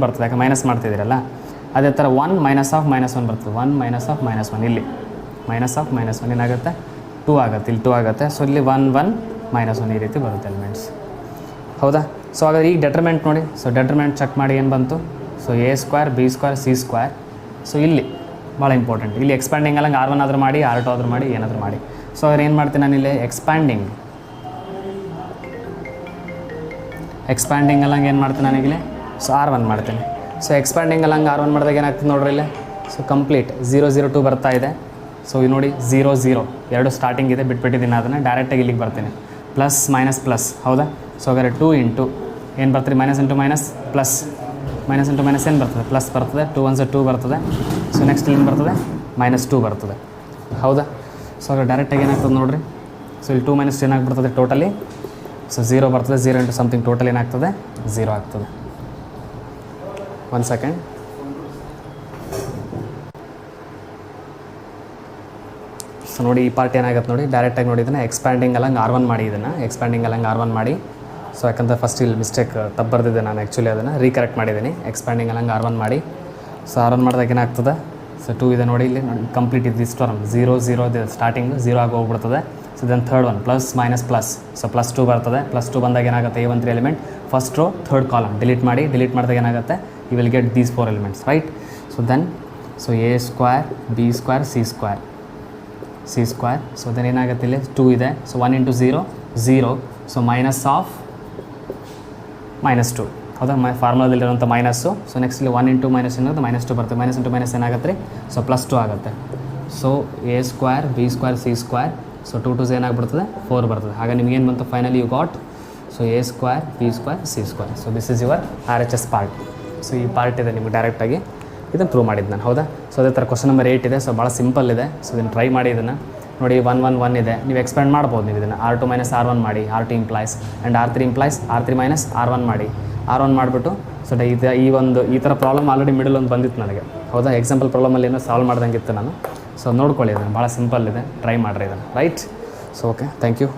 ಬರ್ತದೆ, ಯಾಕೆ ಮೈನಸ್ ಮಾಡ್ತಿದ್ದೀರಲ್ಲ. ಅದೇ ಥರ 1 - -1 ಬರ್ತದೆ. 1 - -1 ಇಲ್ಲಿ -1 ಏನಾಗುತ್ತೆ? 2 ಆಗುತ್ತೆ, ಇಲ್ಲಿ 2 ಆಗುತ್ತೆ. ಸೊ ಇಲ್ಲಿ 1 1 -1 ಈ ರೀತಿ ಬರುತ್ತೆ ಎಲಿಮೆಂಟ್ಸ್, ಹೌದಾ? ಸೊ ಹಾಗಾದ್ರೆ ಈಗ ಡೆಟರ್ಮೆಂಟ್ ನೋಡಿ. ಸೊ ಡೆಟರ್ಮೆಂಟ್ ಚೆಕ್ ಮಾಡಿ ಏನು ಬಂತು? So A square B square C square. So ಇಲ್ಲಿ ಭಾಳ ಇಂಪಾರ್ಟೆಂಟ್, ಇಲ್ಲಿ ಎಕ್ಸ್ಪ್ಯಾಂಡಿಂಗ್ ಅಲ್ಲಂಗೆ R1 ಆದರೂ ಮಾಡಿ, R2 ಆದರೂ ಮಾಡಿ, ಏನಾದರೂ ಮಾಡಿ. ಸೊ ಅವ್ರು ಏನು ಮಾಡ್ತೀನಿ ನಾನಿಲ್ಲಿ? ಎಕ್ಸ್ಪ್ಯಾಂಡಿಂಗ್ ಅಲ್ಲಂಗೆ ಏನು ಮಾಡ್ತೀನಿ ನಾನಿಲ್ಲಿ? ಸೊ R1 ಮಾಡ್ತೀನಿ. ಸೊ ಎಕ್ಸ್ಪ್ಯಾಂಡಿಂಗ್ ಅಲ್ಲಂಗೆ R1 ಮಾಡಿದಾಗ ಏನಾಗ್ತದೆ ನೋಡ್ರಿ ಇಲ್ಲಿ? ಸೊ ಕಂಪ್ಲೀಟ್ 0 0 2 ಬರ್ತಾ ಇದೆ. ಸೊ ಇದು ನೋಡಿ 0 0 ಎರಡು ಸ್ಟಾರ್ಟಿಂಗ್ ಇದೆ, ಬಿಟ್ಬಿಟ್ಟಿದ್ದೀನಿ ಅದನ್ನು. ಡೈರೆಕ್ಟಾಗಿ ಇಲ್ಲಿಗೆ ಬರ್ತೀನಿ, ಪ್ಲಸ್ ಮೈನಸ್ ಪ್ಲಸ್, ಹೌದಾ? ಸೊ ಹಾಗಾದ್ರೆ 2 ಇಂಟು ಏನು ಬರ್ತೀರಿ? Minus into minus plus, minus into minus ಏನು ಬರ್ತದೆ? ಪ್ಲಸ್ ಬರ್ತದೆ. 2 1 2 ಬರ್ತದೆ. ಸೊ ನೆಕ್ಸ್ಟ್ ಏನು ಬರ್ತದೆ? -2 ಬರ್ತದೆ, ಹೌದಾ? ಸೊ ಹಾಗಾದ್ರೆ ಡೈರೆಕ್ಟಾಗಿ ಏನಾಗ್ತದೆ ನೋಡಿರಿ? ಸೊ ಇಲ್ಲಿ 2 - ಏನಾಗ್ಬಿಡ್ತದೆ ಟೋಟಲಿ? ಸೊ 0 ಬರ್ತದೆ. 0 ಇಂಟು ಸಮಥಿಂಗ್ ಟೋಟಲ್ ಏನಾಗ್ತದೆ? 0 ಆಗ್ತದೆ. 1 ಸೆಕೆಂಡ್. ಸೊ ನೋಡಿ ಈ ಪಾರ್ಟ್ ಏನಾಗುತ್ತೆ ನೋಡಿ, ಡೈರೆಕ್ಟಾಗಿ ನೋಡಿ ಇದನ್ನು ಎಕ್ಸ್ಪ್ಯಾಂಡಿಂಗ್ ಅಲ್ಲಂಗೆ R1 ಮಾಡಿ, ಇದನ್ನು ಎಕ್ಸ್ಪ್ಯಾಂಡಿಂಗ್ ಅಲ್ಲಂಗೆ R1 ಮಾಡಿ. ಸೊ ಯಾಕಂದರೆ ಫಸ್ಟ್ ಇಲ್ಲಿ ಮಿಸ್ಟೇಕ್ ತಪ್ಪು ಬರ್ದಿದ್ದೆ ನಾನು, ಆ್ಯಕ್ಚುಲಿ ಅದನ್ನು ರೀಕರೆಕ್ಟ್ ಮಾಡಿದ್ದೀನಿ. ಎಕ್ಸ್ಪ್ಯಾಂಡಿಂಗ್ ಅಲ್ಲಂಗೆ R1 ಮಾಡಿ. ಸೊ R1 ಮಾಡಿದಾಗ ಏನಾಗ್ತದೆ? ಸೊ 2 ಇದೆ ನೋಡಿ ಇಲ್ಲಿ ನೋಡಿ ಕಂಪ್ಲೀಟ್ ಇದು ಇಷ್ಟು ಟರ್ಮ್ 0 0 ಇದೆ ಸ್ಟಾರ್ಟಿಂಗ್ 0 ಆಗಿ ಹೋಗ್ಬಿಡ್ತದೆ. So then third one plus minus plus, so +2 ಬರ್ತದೆ. +2 ಬಂದಾಗ ಏನಾಗುತ್ತೆ A13 element first row third column delete ಮಾಡಿದಾಗ ಏನಾಗುತ್ತೆ you will get these 4 elements right. So then so A² B² C². So then ಏನಾಗುತ್ತೆ ಇಲ್ಲಿ 2 ಇದೆ. ಸೊ 1 × 0 0. ಸೊ -2 ಹೌದಾ ಫಾರ್ಮುಲಾದಲ್ಲಿರುವಂಥ minus. So next ಇಲ್ಲಿ 1 × ಮೈನಸ್ ಏನಾಗುತ್ತೆ -2 ಬರುತ್ತೆ. -2 ಮೈನಸ್ ಏನಾಗುತ್ತೆ ರೀ ಸೊ +2 ಆಗುತ್ತೆ. So A² B² C². So 2 2 ಏನಾಗ್ಬಿಡ್ತದೆ 4 ಬರ್ತದೆ. ಹಾಗೆ ನಿಮಗೇನು ಬಂತು finally you got so A² B² C². So this is your RHS part. So ಈ ಪಾರ್ಟ್ ಇದೆ ನಿಮಗೆ ಡೈರೆಕ್ಟಾಗಿ ಇದನ್ನು ಪ್ರೂವ್ ಮಾಡಿದ್ದು ನಾನು ಹೌದಾ. ಸೊ ಅದೇ ಥರ ಕ್ವಶನ್ ನಂಬರ್ 8 ಇದೆ. ಸೊ ಭಾಳ ಸಿಂಪಲ್ ಇದೆ. ಸೊ ಇದನ್ನು ಟ್ರೈ ಮಾಡಿ ಇದನ್ನು ನೋಡಿ 1 1 1 ಇದೆ. ನೀವು ಎಕ್ಸ್ಪ್ಯಾಂಡ್ ಮಾಡ್ಬೋದು ನೀವು ಇದನ್ನು R2 - R1 ಮಾಡಿ. R2 implies and R3 implies R3 - R1 ಮಾಡಿ. R1 ಮಾಡಿಬಿಟ್ಟು ಸೊ ಈ ಥರ ಪ್ರಾಬ್ಲಮ್ ಆಲ್ರೆಡಿ ಮಿಡಲ್ ಒಂದು ಬಂದಿತ್ತು ನನಗೆ ಹೌದಾ. ಎಕ್ಸಾಂಪಲ್ ಪ್ರಾಬ್ಲಮಲ್ಲಿ ಏನೋ ಸಾಲ್ವ್ ಮಾಡ್ದಂಗಿತ್ತು ನಾನು. ಸೊ ನೋಡ್ಕೊಳ್ಳಿ ಇದನ್ನು ಭಾಳ ಸಿಂಪಲ್ ಇದೆ, ಟ್ರೈ ಮಾಡಿರಿ ಇದನ್ನು right. So okay thank you.